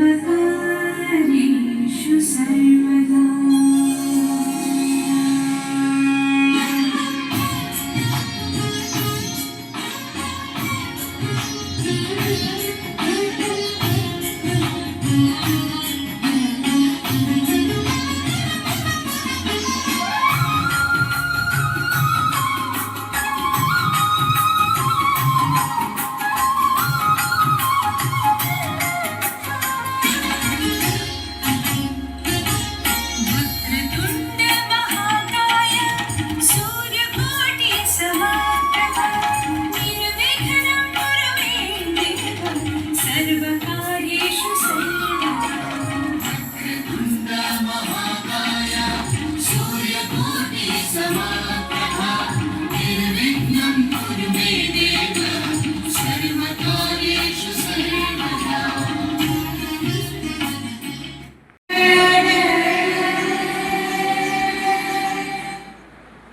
सर्वकार्येषु सर्वदा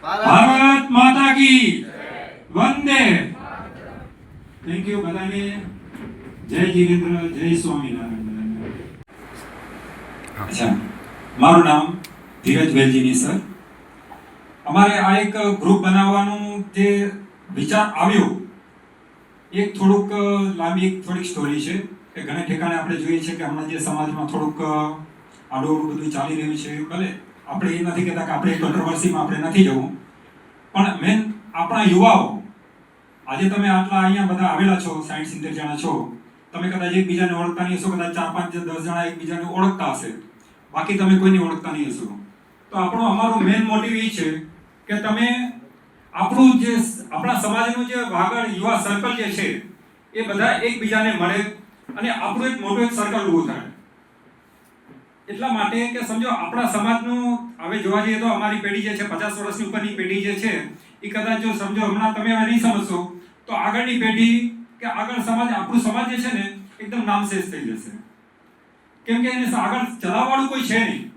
ભારત માતા કી વંદે. થેન્ક યુ બધાને. જય જીનેન્દ્ર, જય સ્વામિનારાયણ. અચ્છા, મારું નામ ધીરજ વેલજીની સર. અમારે આ એક ગ્રુપ બનાવવાનું જે વિચાર આવ્યો એક થોડીક સ્ટોરી છે કે ઘણા ઠેકાણે આપણે જોઈએ છે કે હમણાં જે સમાજમાં થોડુંક આડોઅવળું બધું ચાલી રહ્યું છે. ભલે આપણે એ નથી કહેતા કે આપણે કોન્ટ્રોવર્સીમાં આપણે નથી જવું, પણ મેન આપણા યુવાઓ આજે તમે આટલા અહીંયા બધા આવેલા છો, 60-70 જણા છો, તમે કદાચ એકબીજાને ઓળખતા નહીં હશો, કદાચ 4-5-10 જણા એકબીજાને ઓળખતા હશે, બાકી તમે કોઈને ઓળખતા નહીં હશો. તો અમારું મેન મોટિવ એ છે કે તમે આપણા સમાજનું જે વાગડ યુવા સર્કલ જે છે એ બધા એકબીજાને મળે અને આપણું એક મોટું એક સર્કલ ઊભું થાય. એટલા માટે કે સમજો આપણા સમાજનું હવે જોવા જઈએ તો અમારી પેઢી જે છે 50 વર્ષની ઉપરની પેઢી જે છે એ કદાચ જો સમજો હમણાં તમે નહીં સમજશો તો આગળની પેઢી કે આગળ આપણું સમાજ જે છે ને એકદમ નામશેષ થઈ જશે. કેમ કે એને આગળ ચલાવવાળું કોઈ છે નહીં.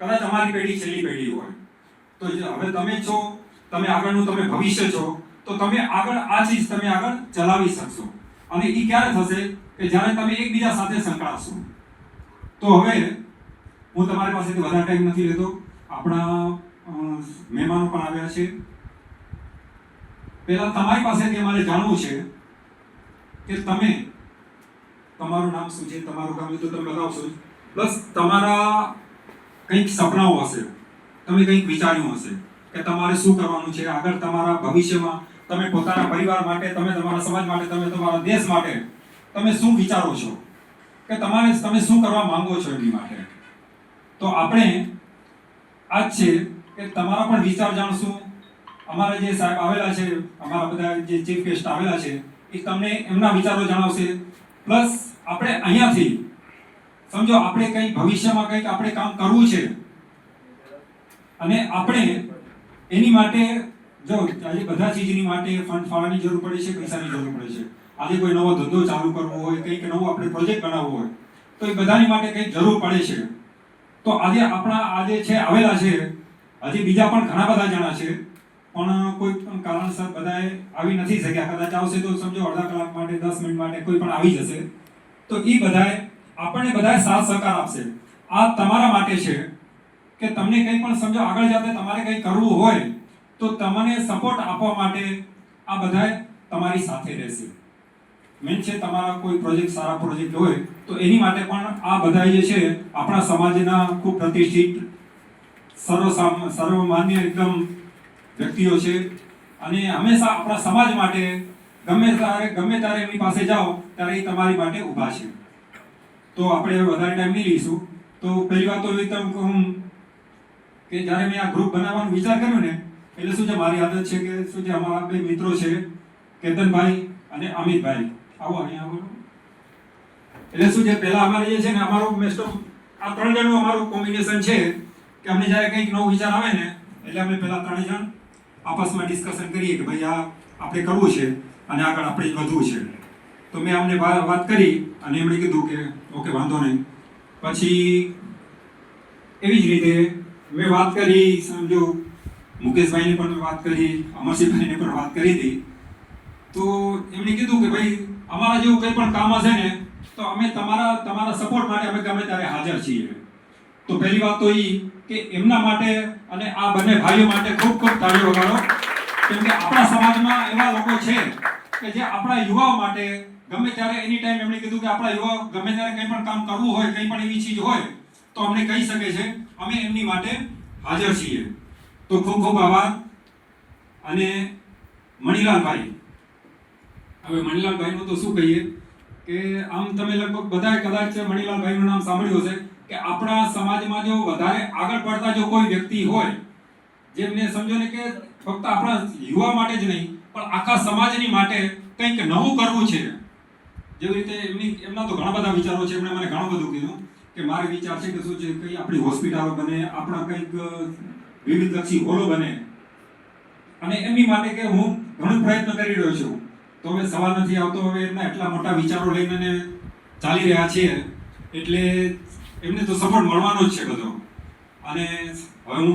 કદાચ અમારી પેઢી છેલ્લી પેઢી હોય તો હવે તમે છો, તમે આગળનું તમે ભવિષ્ય છો, તો તમે આગળ આ ચીજ તમે આગળ ચલાવી શકશો. અને એ ક્યારે થશે કે જ્યારે તમે એકબીજા સાથે સંકળાશો. તો હવે હું તમારી પાસેથી વધારે ટાઈમ નથી લેતો. આપણા મહેમાનો પણ આવ્યા છે. પહેલા તમારી પાસેથી અમારે જાણવું છે કે તમારું નામ શું છે, તમારું કામ તો તમે બતાવશો, પ્લસ તમારા કંઈક સપનાઓ હશે, તમે કંઈક વિચાર્યું હશે કે તમારે શું કરવાનું છે આગળ તમારા ભવિષ્યમાં. તમે પોતાના પરિવાર માટે, તમે તમારા સમાજ માટે, તમે તમારા દેશ માટે તમે શું વિચારો છો કે તમે શું કરવા માંગો છો એની માટે. તો આપણે આજ છે કે તમારા પણ વિચાર જાણશું. અમારા જે સાહેબ આવેલા છે, અમારા બધા જે ચીફ ગેસ્ટ આવેલા છે એ તમને એમના વિચારો જણાવશે. પ્લસ આપણે અહીંયાથી સમજો આપણે કંઈ ભવિષ્યમાં કંઈક આપણે કામ કરવું છે અને આપણે એની માટે જો આજે બધા ચીજની માટે ફંડ ફાળવાની જરૂર પડે છે, પૈસાની જરૂર પડે છે. આજે કોઈ નવો ધંધો ચાલુ કરવો હોય, કંઈક નવો આપણે પ્રોજેક્ટ બનાવવો હોય તો એ બધાની માટે કંઈક જરૂર પડે છે. તો આજે આજે છે આવેલા છે, હજી બીજા પણ ઘણા બધા જણા છે, પણ કોઈ પણ કારણસર બધાએ આવી નથી શક્યા. કદાચ આવશે તો સમજો અડધા કલાક માટે, 10 મિનિટ માટે કોઈ પણ આવી જશે. તો એ બધાએ આપણને બધાએ સાથ સહકાર આપશે. આ તમારા માટે છે કે તમને કંઈ પણ સમજો આગળ જતા તમારે કંઈ કરવું હોય તો તમને સપોર્ટ આપવા માટે આ બધાએ તમારી સાથે રહેશે. મેન છે તમારા કોઈ પ્રોજેક્ટ, સારા પ્રોજેક્ટ હોય તો એની માટે પણ આ બધા જે છે આપણા સમાજના ખૂબ પ્રતિષ્ઠિત સર્વમાન્ય એકદમ વ્યક્તિઓ છે અને હંમેશા આપણા સમાજ માટે ગમે ત્યારે એમની પાસે જાઓ ત્યારે એ તમારી માટે ઊભા છે. તો આપણે વધારે ટાઈમ નહીં લઈશું. તો પહેલી વાત તો એ કહું કે જ્યારે મેં આ ગ્રુપ બનાવવાનો વિચાર કર્યો ને એટલે શું છે, મારી આદત છે કે શું છે, અમારા બે મિત્રો છે કેતનભાઈ અને અમિતભાઈ. આવો અહીંયા આવો. એટલે શું છે, પહેલા અમારે જે છે ને અમારું મેસ્ટો આ 3 જણનું અમારું કોમ્બિનેશન છે કે અમને જ્યારે કંઈક નવો વિચાર આવે ને એટલે અમે પહેલા 3 જણ આપસમાં ડિસ્કશન કરીએ કે ભાઈ આ આપણે કરવું છે અને આગળ આપણે વધવું છે. તો મેં અમને વાત કરી અને એમણે કીધું કે ઓકે વાંધો નહીં. પછી એવી જ રીતે મેં વાત કરી, સમજો મુકેશભાઈને પણ વાત કરી, અમરસિંહભાઈને પણ વાત કરી હતી. તો એમણે કીધું કે ભાઈ અમારા જેવું કંઈ પણ કામ હશે ને તો અમે તમારા સપોર્ટ માટે અમે ગમે ત્યારે હાજર છીએ. તો પહેલી વાત તો એ કે એમના માટે અને આ બંને ભાઈઓ માટે ખૂબ ખૂબ તાળીઓ વગાડો, કેમ કે આપણા સમાજમાં એવા લોકો છે કે જે આપણા યુવાઓ માટે ગમે ત્યારે એની ટાઈમ એમણે કીધું કે આપણા યુવાઓ ગમે ત્યારે કંઈ પણ કામ કરવું હોય, કંઈ પણ એવી ચીજ હોય તો અમને કહી શકે છે, અમે એમની માટે હાજર છીએ. તો ખૂબ ખૂબ આભાર. અને મણીલાલભાઈ, હવે મણીલાલભાઈનું તો શું કહીએ કે આમ તમે લગભગ બધાએ કદાચ મણીલાલભાઈનું નામ સાંભળ્યું હશે કે આપણા સમાજમાં જો વધારે આગળ પડતા જો કોઈ વ્યક્તિ હોય જેમને સમજો ને કે ફક્ત આપણા યુવા માટે જ નહીં પણ આખા સમાજની માટે કંઈક નવું કરવું છે. જેવી રીતે એમના તો ઘણા બધા વિચારો છે. એમણે મને ઘણું બધું કીધું કે મારે વિચાર છે કે શું છે કઈ આપણી હોસ્પિટલો બને, આપણા કંઈક વિવિધલક્ષી હોલો બને, અને એમની માટે કે હું ઘણો પ્રયત્ન કરી રહ્યો છું. તો હવે સવાલ નથી આવતો, હવે એમના એટલા મોટા વિચારો લઈને ચાલી રહ્યા છીએ એટલે એમને તો સપોર્ટ મળવાનો જ છે બધો. અને હવે હું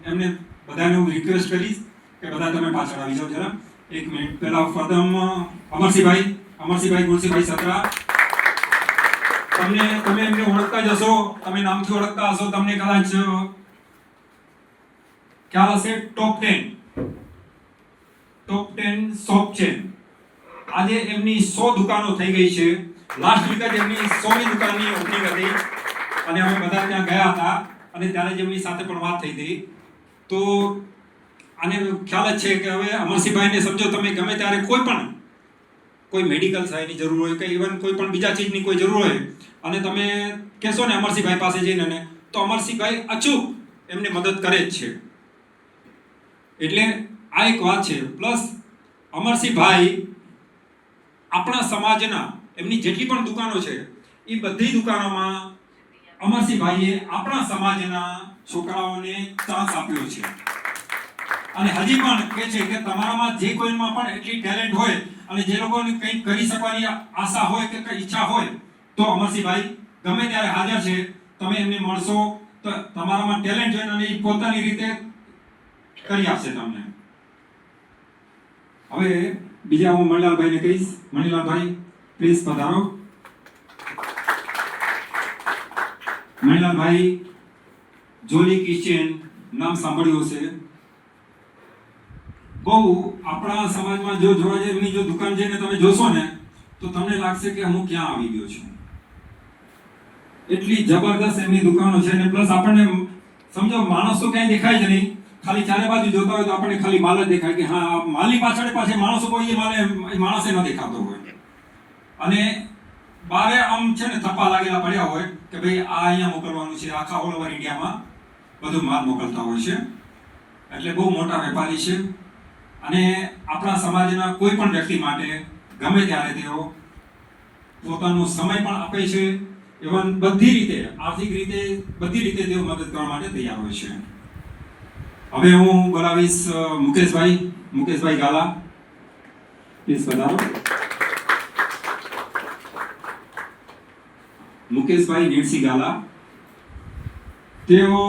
એમને બધાને હું રિક્વેસ્ટ કરીશ કે બધા તમે પાછળ આવી જાઓ જરા 1 મિનિટ. પહેલા ફરદમ અમરસિંહભાઈ ગુરસિંહભાઈ સત્રા, તમે એમને ઓળખતા જ હશો, તમે નામથી ઓળખતા હશો, તમને કદાચ ખ્યાલ હશે. ટોપ 10 શોપ ચેન, આજે એમની 100 દુકાનો થઈ ગઈ છે. લાસ્ટ વીક જ એમની 100મી દુકાનની ઓપનિંગ હતી અને અમે બધા ત્યાં ગયા હતા અને ત્યારે જ એમની સાથે પણ વાત થઈ હતી. તો આને ખ્યાલ જ છે કે હવે અમરસિંહભાઈને સમજો તમે ગમે ત્યારે કોઈ મેડિકલ સહાયની જરૂર હોય કે ઇવન કોઈ પણ બીજા ચીજની કોઈ જરૂર હોય અને તમે કહેશો ને અમરસિંહભાઈ પાસે જઈને તો અમરસિંહભાઈ અચૂક એમને મદદ કરે જ છે. એટલે આ એક વાત છે. પ્લસ અમરસિંહભાઈ આપણા સમાજના એમની જેટલી પણ દુકાનો છે એ બધી દુકાનોમાં અમરસિંહભાઈએ આપણા સમાજના છોકરાઓને ચાન્સ આપ્યો છે. અને હજી પણ કહે છે કે તમારામાં જે કોઈમાં પણ એટલી ટેલેન્ટ હોય અને જે લોકોને કંઈક કરી શકવાની આશા હોય કે કંઈ ઈચ્છા હોય તો અમરસિંહભાઈ ગમે ત્યારે હાજર છે. તમે એમને મળશો તો તમારામાં ટેલેન્ટ જોઈને અને એ પોતાની રીતે કરી આપશે તમને. હવે બીજા હું મણીલાલભાઈને કહીશ. મણીલાલભાઈ પ્લીઝ પધારો. મણીલાલભાઈ જોલી કિચન નામ સાંભળ્યું હશે. બહુ આપણા સમાજમાં જો જોવા જાય એમની જો દુકાન જઈને તમે જોશો ને તો તમને લાગશે કે હું ક્યાં આવી ગયો છું. એટલી જબરદસ્ત એમની દુકાનો છે ને પ્લસ આપણને સમજો માણસ તો ક્યાંય દેખાય જ નહીં, ખાલી ચારે બાજુ જોતા હોય તો આપણને ખાલી માલ જ દેખાય કે હા માલની પાછળ માણસો કોઈ માણસે ન દેખાતો હોય. અને બારે આમ છે ને થપ્પા લાગેલા પડ્યા હોય કે ભાઈ આ અહીંયા મોકલવાનું છે. આખા ઓલ ઓવર ઇન્ડિયામાં બધું માલ મોકલતા હોય છે. એટલે બહુ મોટા વેપારી છે અને આપણા સમાજના કોઈ પણ વ્યક્તિ માટે ગમે ત્યારે તેઓ પોતાનો સમય પણ આપે છે. ઇવન બધી રીતે આર્થિક રીતે બધી રીતે તેઓ મદદ કરવા માટે તૈયાર હોય છે. હવે હું બોલાવીશ મુકેશભાઈ ગાલા. પ્લીઝ પધારો. મુકેશભાઈ નીરસિંહ ગાલા, તેઓ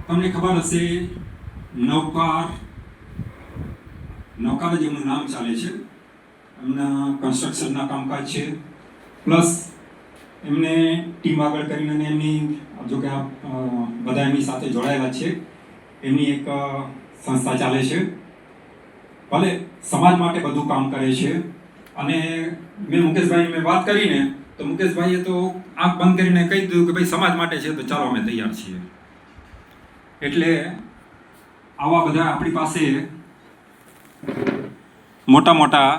તમને ખબર હશે નવકાર જ એમનું નામ ચાલે છે. એમના કન્સ્ટ્રક્શનના કામકાજ છે. પ્લસ એમને ટીમ આગળ કરીને એમની જો કે બધા એમની સાથે જોડાયેલા છે. એમની એક સંસ્થા ચાલે છે. ભલે સમાજ માટે બધું કામ કરે છે. અને મેં મુકેશભાઈની વાત કરીને તો મુકેશભાઈએ તો આંખ બંધ કરીને કહી દીધું કે ભાઈ સમાજ માટે છે તો ચાલો અમે તૈયાર છીએ. એટલે આવા બધા આપણી પાસે મોટા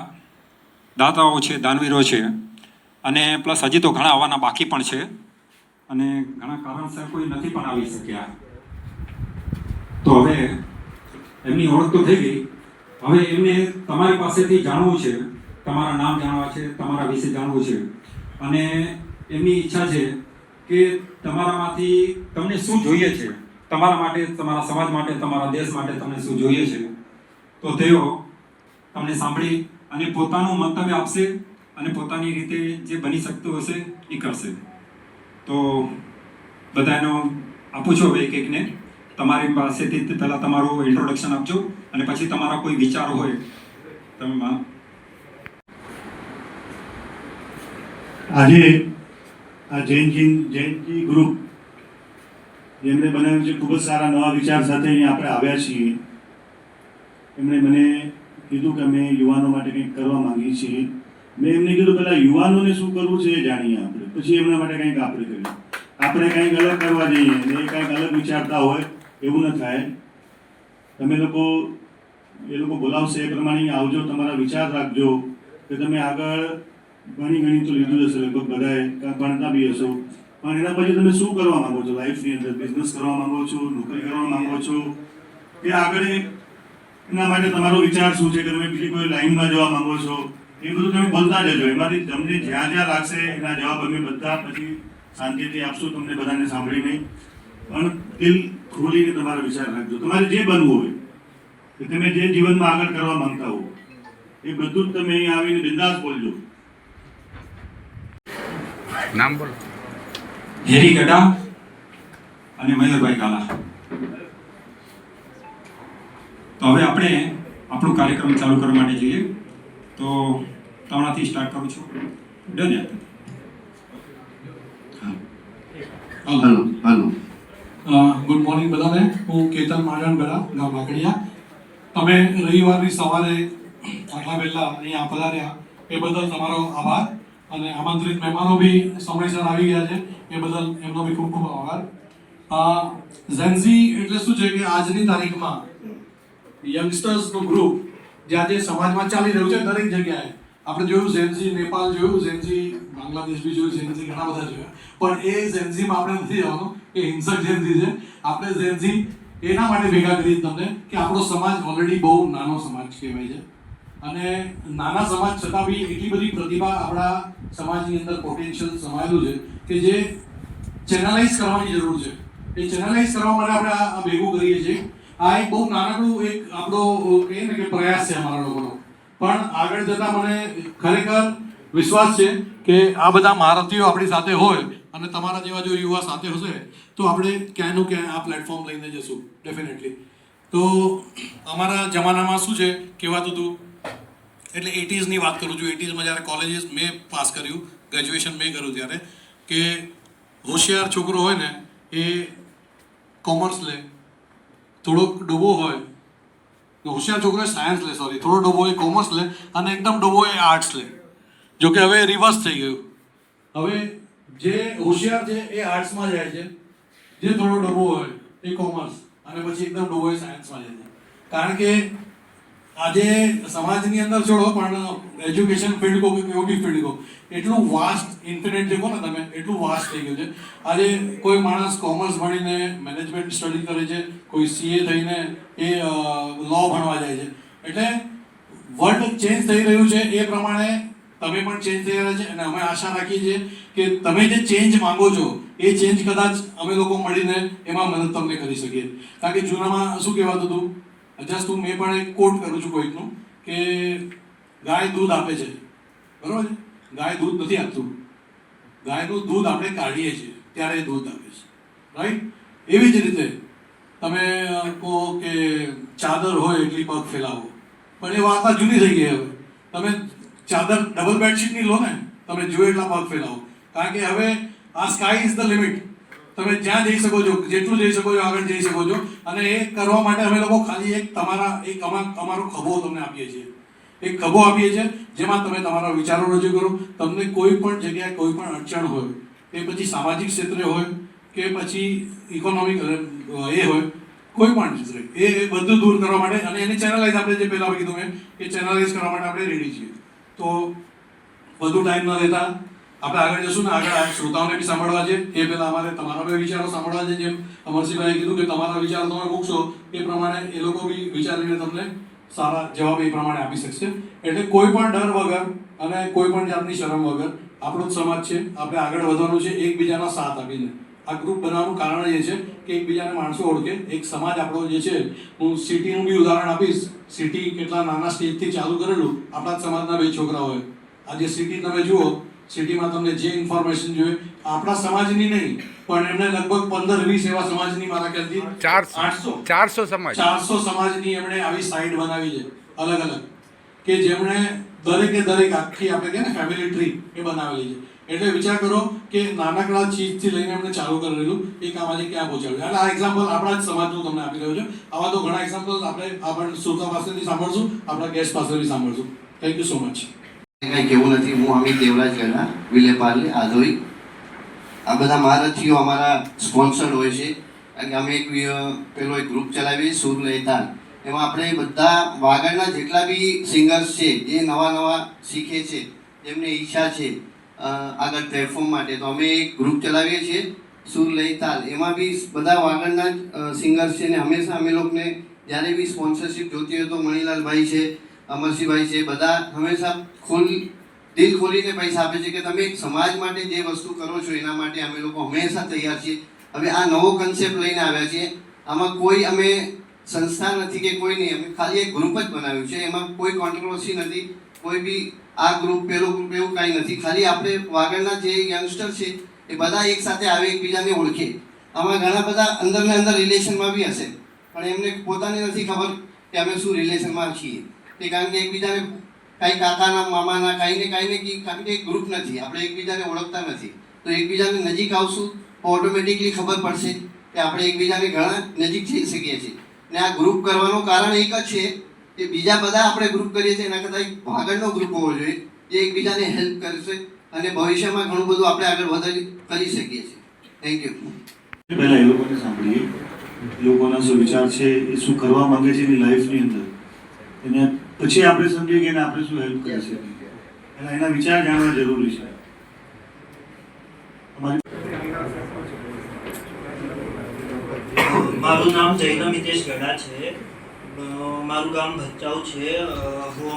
દાતાઓ છે, દાનવીરો છે. અને પ્લસ હજી તો ઘણા આવવાના બાકી પણ છે અને ઘણા કારણસર કોઈ નથી પણ આવી શક્યા. તો હવે એમની ઓળખ તો થઈ ગઈ. હવે એમને તમારી પાસેથી જાણવું છે, તમારા નામ જાણવા છે, તમારા વિશે જાણવું છે. અને એમની ઈચ્છા છે કે તમારામાંથી તમને શું જોઈએ છે, તમારા માટે, તમારા સમાજ માટે, તમારા દેશ માટે તમને શું જોઈએ છે. તો તેઓ તમને સાંભળી અને પોતાનું મંતવ્ય આપશે અને પોતાની રીતે જે બની શકતું હશે એ કરશે. તો બધાનો આપું છું હવે એક એકને. તમારી પાસેથી પહેલાં તમારું ઇન્ટ્રોડક્શન આપજો અને પછી તમારા કોઈ વિચારો હોય તમે આજે આ જૈનજી ગ્રુપ જેમણે બનાવ્યું છે ખૂબ જ સારા નવા વિચાર સાથે અહીંયા આપણે આવ્યા છીએ. એમણે મને કીધું કે અમે યુવાનો માટે કંઈક કરવા માંગીએ છીએ. મેં એમને કીધું પહેલાં યુવાનોને શું કરવું છે એ જાણીએ આપણે, પછી એમના માટે કંઈક આપણે કરીએ. આપણે કંઈક અલગ કરવા જઈએ અને એ કંઈક અલગ વિચારતા હોય એવું ન થાય. તમે લોકો એ લોકો બોલાવશે એ પ્રમાણે આવજો, તમારા વિચાર રાખજો કે તમે આગળ ઘણી તો લીધું હશે લગભગ બધાએ, ભણતા બી હશો, પણ એના પછી તમે શું કરવા માંગો છો લાઈફની અંદર? બિઝનેસ કરવા માંગો છો, નોકરી કરવા માંગો છો કે આગળ એના માટે તમારો વિચાર શું છે કે તમે બીજી કોઈ લાઈનમાં જવા માંગો છો? એ બધું તમે બોલતા જજો. એમાંથી તમને જ્યાં લાગશે એના જવાબ અમે બધા પછી શાંતિથી આપશું તમને બધાને સાંભળીને. પણ દિલ ખોલીને તમારો વિચાર રાખજો. તમારે જે બનવું હોય કે તમે જે જીવનમાં આગળ કરવા માંગતા હો એ બધું જ તમે અહીંયા આવીને બિંદાસ બોલજો. નામ બોલો. હેરી ગડા અને મયુરભાઈ કાલા. તો હવે આપણે આપણો કાર્યક્રમ ચાલુ કરવા માટે જઈએ. તો તમારાથી સ્ટાર્ટ કરું છું. ડન યાર. હાલો. ગુડ મોર્નિંગ બધાને. હું કેતન માજણ ગડા, ગામ લાકડિયા. તમે રવિવારની સવારે આટલા વહેલા અહીંયા પધાર્યા એ બદલ તમારો આભાર, અને આમંત્રિત મહેમાનો બી સમયસર આવી ગયા છે એ બદલ એમનો બી ખૂબ ખૂબ આભાર. ઝેન્ઝી એટલે શું છે કે આજની તારીખમાં યંગસ્ટર્સનું ગ્રુપ જે આજે સમાજમાં ચાલી રહ્યું છે દરેક જગ્યાએ. આપણે જોયું ઝેન્ઝી નેપાલ જોયું, ઝેન્ઝી બાંગ્લાદેશ બી જોયું, ઝેન્ઝી ઘણા બધા જોયા, પણ એ ઝેન્ઝીમાં આપણે નથી જવાનું, એ હિંસક ઝેન્ઝી છે. આપણે ઝેન્ઝી એના માટે ભેગા કરીએ તમને કે આપણો સમાજ ઓલરેડી બહુ નાનો સમાજ કહેવાય છે, અને નાના સમાજ છતાં બી એટલી બધી પ્રતિભા આપણા સમાજની અંદર પોટેન્શિયલ સમાયેલું છે કે જે ચેનલાઇઝ કરવાની જરૂર છે. એ ચેનલાઇઝ કરવા માટે આપણે આ ભેગું કરીએ છીએ. આ એક બહુ નાનકડું એક આપણો કહીએ ને કે પ્રયાસ છે અમારા લોકોનો, પણ આગળ જતાં મને ખરેખર વિશ્વાસ છે કે આ બધા મહારથીઓ આપણી સાથે હોય અને તમારા જેવા જો યુવા સાથે હશે તો આપણે ક્યાંયનું ક્યાંય આ પ્લેટફોર્મ લઈને જશું ડેફિનેટલી. તો અમારા જમાનામાં શું છે કહેવાતું હતું, એટલે 80sની વાત કરું છું. 80sમાં જ્યારે કોલેજીસ મેં પાસ કર્યું, ગ્રેજ્યુએશન મેં કર્યું ત્યારે, કે હોશિયાર છોકરો હોય ને એ કોમર્સ લે, થોડોક ડોબો હોય, હોશિયાર છોકરો સાયન્સ લે, થોડો ડોબો હોય કોમર્સ લે, અને એકદમ ડોબો હોય આર્ટ્સ લે. જો કે હવે રિવર્સ થઈ ગયું. હવે જે હોશિયાર છે એ આર્ટ્સમાં જાય છે, જે થોડો ડોબો હોય એ કોમર્સ, અને પછી એકદમ ડોબો હોય સાયન્સમાં જાય છે. કારણ કે આજે સમાજની અંદર છોડો, પણ એજ્યુકેશન ફિલ્ડ કહો કે કોઈ બી ફિલ્ડ કહો, એટલું વાસ્ટ ઇન્ફિનિટ જે કહો ને તમે, એટલું વાસ્ટ થઈ ગયું છે. આજે કોઈ માણસ કોમર્સ ભણીને મેનેજમેન્ટ સ્ટડી કરે છે, કોઈ CA થઈને એ લો ભણવા જાય છે. એટલે વર્લ્ડ ચેન્જ થઈ રહ્યું છે, એ પ્રમાણે તમે પણ ચેન્જ થઈ રહ્યા છે, અને અમે આશા રાખીએ છીએ કે તમે જે ચેન્જ માંગો છો એ ચેન્જ કદાચ અમે લોકો મળીને એમાં મદદ તમને કરી શકીએ. કારણ કે જૂનામાં શું કહેવાતું હતું, જસ્ટ હું મેં પણ એક કોટ કરું છું કોઈકનું, કે ગાય દૂધ આપે છે, બરાબર છે, ગાય દૂધ નથી આપતું, ગાયનું દૂધ આપણે કાઢીએ છીએ ત્યારે એ દૂધ આપે છે, રાઈટ? એવી જ રીતે તમે કહો કે ચાદર હોય એટલી પગ ફેલાવો, પણ એ વાત જૂની થઈ ગઈ. હવે તમે ચાદર ડબલ બેડશીટની લો ને, તમે જો એટલા પગ ફેલાવો, કારણ કે હવે આ સ્કાય ઇઝ ધ લિમિટ. તમે જ્યાં જઈ શકો છો, જેટલું જઈ શકો છો આગળ જઈ શકો છો. અને એ કરવા માટે અમે લોકો ખાલી અમારો ખભો તમને આપીએ છીએ, એક ખભો આપીએ છીએ જેમાં તમે તમારા વિચારો રજૂ કરો. તમને કોઈ પણ જગ્યાએ કોઈ પણ અડચણ હોય, એ પછી સામાજિક ક્ષેત્રે હોય કે પછી ઇકોનોમિક એ હોય, કોઈ પણ ક્ષેત્રે, એ બધું દૂર કરવા માટે, અને એની ચેનલાઇઝ આપણે જે પહેલાં કીધું મેં, એ ચેનલાઇઝ કરવા માટે આપણે રેડી છીએ. તો વધુ ટાઈમ ન લેતા આપણે આગળ જશું ને. આગળ શ્રોતાઓને બી સાંભળવા છે, એ પહેલાં અમારે તમારા બી વિચારો સાંભળવા છે. જેમ અમરસિંહભાઈએ કીધું કે તમારા વિચારો તમે મૂકશો એ પ્રમાણે એ લોકો બી વિચારીને તમને સારા જવાબ એ પ્રમાણે આપી શકશે. એટલે કોઈ પણ ડર વગર અને કોઈ પણ જાતની શરમ વગર આપણો જ સમાજ છે, આપણે આગળ વધવાનું છે એકબીજાનો સાથ આપીને. આ ગ્રુપ બનાવવાનું કારણ એ છે કે એકબીજાને માણસો ઓળખે, એક સમાજ આપણો જે છે. હું સિટીનું બી ઉદાહરણ આપીશ. સિટી કેટલા નાના સ્ટેજથી ચાલુ કરેલું, આપણા જ સમાજના 2 છોકરાઓએ. આજે સિટી તમે જુઓ, સિટીમાં તમને જે ઇન્ફોર્મેશન જોઈએ આપણા સમાજની નહીં, પણ એમણે લગભગ 15-20 એવા સમાજની, મારા ખ્યાલથી 400 સમાજ 400 સમાજની એમણે આવી સાઇટ બનાવી છે અલગ અલગ, કે જેમણે દરેકે દરેક આખી આપણે કહે ને ફેમિલી ટ્રી એ બનાવેલી છે. એટલે વિચાર કરો કે નાનકડા ચીજથી લઈને એમણે ચાલુ કરેલું એ કામ આજે ક્યાં પહોંચાડ્યું. એટલે આ એક્ઝામ્પલ આપણા જ સમાજનું તમને આપી રહ્યો છું. આવા તો ઘણા એક્ઝામ્પલ આપણે શ્રોતા પાસેથી સાંભળશું, આપણા ગેસ્ટ પાસેથી સાંભળશું. Thank you so much. કંઈ કેવું નથી. હું અમિત દેવરાજ ગણા, વિલેપાર્લે, આધોઈ. આ બધા મહારથીઓ અમારા સ્પોન્સર્ડ હોય છે. કારણ કે અમે પેલો એક ગ્રુપ ચલાવીએ સુર લયતાલ. એમાં આપણે બધા વાગડના જેટલા બી સિંગર્સ છે જે નવા શીખે છે, જેમને ઈચ્છા છે આગળ પ્લેટફોર્મ માટે, તો અમે એક ગ્રુપ ચલાવીએ છીએ સુર લયતાલ. એમાં બી બધા વાગડના સિંગર્સ છે ને હંમેશા અમે લોકોને જ્યારે બી સ્પોન્સરશિપ જોતી હોય તો મણીલાલભાઈ છે, અમરસિંહભાઈ છે, બધા હંમેશા દિલ ખોલીને પૈસા આપે છે કે તમે સમાજ માટે જે વસ્તુ કરો છો એના માટે અમે લોકો હંમેશા તૈયાર છીએ. હવે આ નવો કન્સેપ્ટ લઈને આવ્યા છીએ. આમાં કોઈ અમે સંસ્થા નથી કે કોઈ નહીં, અમે ખાલી એક ગ્રુપ જ બનાવ્યું છે. એમાં કોઈ કોન્ટ્રોવર્સી નથી, કોઈ બી આ ગ્રુપ પેલો ગ્રુપ એવું કાંઈ નથી. ખાલી આપણે વાગડના જે યંગસ્ટર છે એ બધા એક સાથે આવે, એકબીજાને ઓળખે. આમાં ઘણા બધા અંદર રિલેશનમાં બી હશે, પણ એમને પોતાને નથી ખબર કે અમે શું રિલેશનમાં છીએ. એ કારણ કે એકબીજાને કાંઈ કાકાના મામાના કાંઈ ને કારણ કે એક ગ્રુપ નથી, આપણે એકબીજાને ઓળખતા નથી. તો એકબીજાને નજીક આવશું તો ઓટોમેટિકલી ખબર પડશે કે આપણે એકબીજાને ઘણા નજીક થઈ શકીએ છીએ. ને આ ગ્રુપ કરવાનું કારણ એક જ છે કે બીજા બધા આપણે ગ્રુપ કરીએ છીએ એના કરતાં એક વાગડનો ગ્રુપ હોવો જોઈએ જે એકબીજાને હેલ્પ કરશે અને ભવિષ્યમાં ઘણું બધું આપણે આગળ કરી શકીએ છીએ. Thank you. પહેલા એ લોકોને સાંભળીએ, એ લોકોના શું વિચાર છે, એ શું કરવા માંગે છે એની લાઈફની અંદર, એને પછી આપણે સમજીએ કે એને આપણે શું હેલ્પ કરી શકીએ. એટલે એના વિચાર જાણવા જરૂરી છે. મારું નામ જૈન મિતેશ ગડા છે. મારું ગામ ભચાઉ છે. હું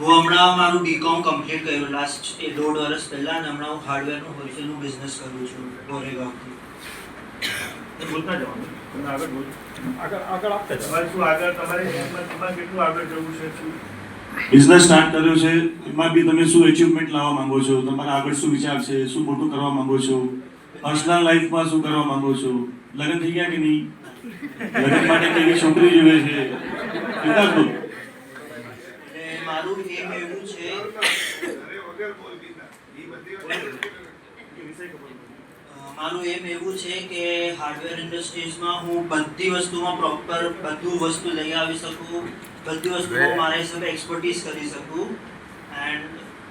હમણાં મારું બીકોમ કમ્પ્લીટ કર્યું લાસ્ટ 1.5 વર્ષ પહેલાં, અને હમણાં હું હાર્ડવેરનું હોલસેલનું બિઝનેસ કરું છું ગોરેગાંવથી. બોલતા જવાનું તમે આગળ બોલો. આગળ આપતા તમારે શું આગળ તમારે તમારે કેટલું આગળ જવું છે, શું બિઝનેસ સ્ટાર્ટ કર્યો છે, એમાં બી તમે શું અચીવમેન્ટ લાવવા માંગો છો, તમારા આગળ શું વિચાર છે, શું મોટું કરવા માંગો છો, પર્સનલ લાઈફમાં શું કરવા માંગો છો, લગ્ન થઈ ગયા કે નહીં, લગ્ન માટે કેવી છોકરી જોઈએ છે, મારું એમ એવું છે કે હાર્ડવેર ઇન્ડસ્ટ્રીઝમાં હું બધી વસ્તુમાં પ્રોપર બધું વસ્તુ લઈ આવી શકું, બધી વસ્તુઓ મારા હિસાબે એક્સપર્ટીઝ કરી શકું એન્ડ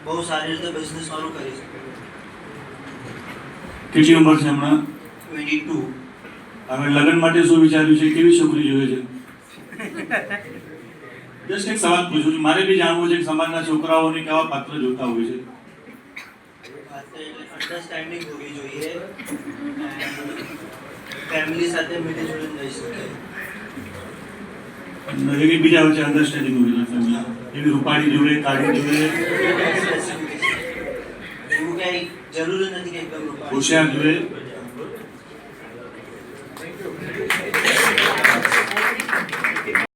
બહુ સારી રીતે બિઝનેસ મારું કરી શકું. કેટલી ઉંમર છે હમણાં? 22. હવે લગ્ન માટે શું વિચાર્યું છે, કેવી છોકરી જોઈએ છે? જસ્ટ એક સવાલ પૂછું છું, મારે બી જાણવું છે કે સમાજના છોકરાઓને કેવા પાત્ર જોતા હોય છે. અન્ડરસ્ટેન્ડિંગ હોવી જોઈએ, ફેમિલી સાથે મિલી જુલીને રહી શકે. એવી બીજા વચ્ચે અન્ડરસ્ટેન્ડિંગ હોવી જોઈએ. એવી રૂપાળી જોઈએ, કાળી જોઈએ, એવું કઈ જરૂરી નથી કે એકદમ રૂપાળી. હોશિયાર જોઈએ.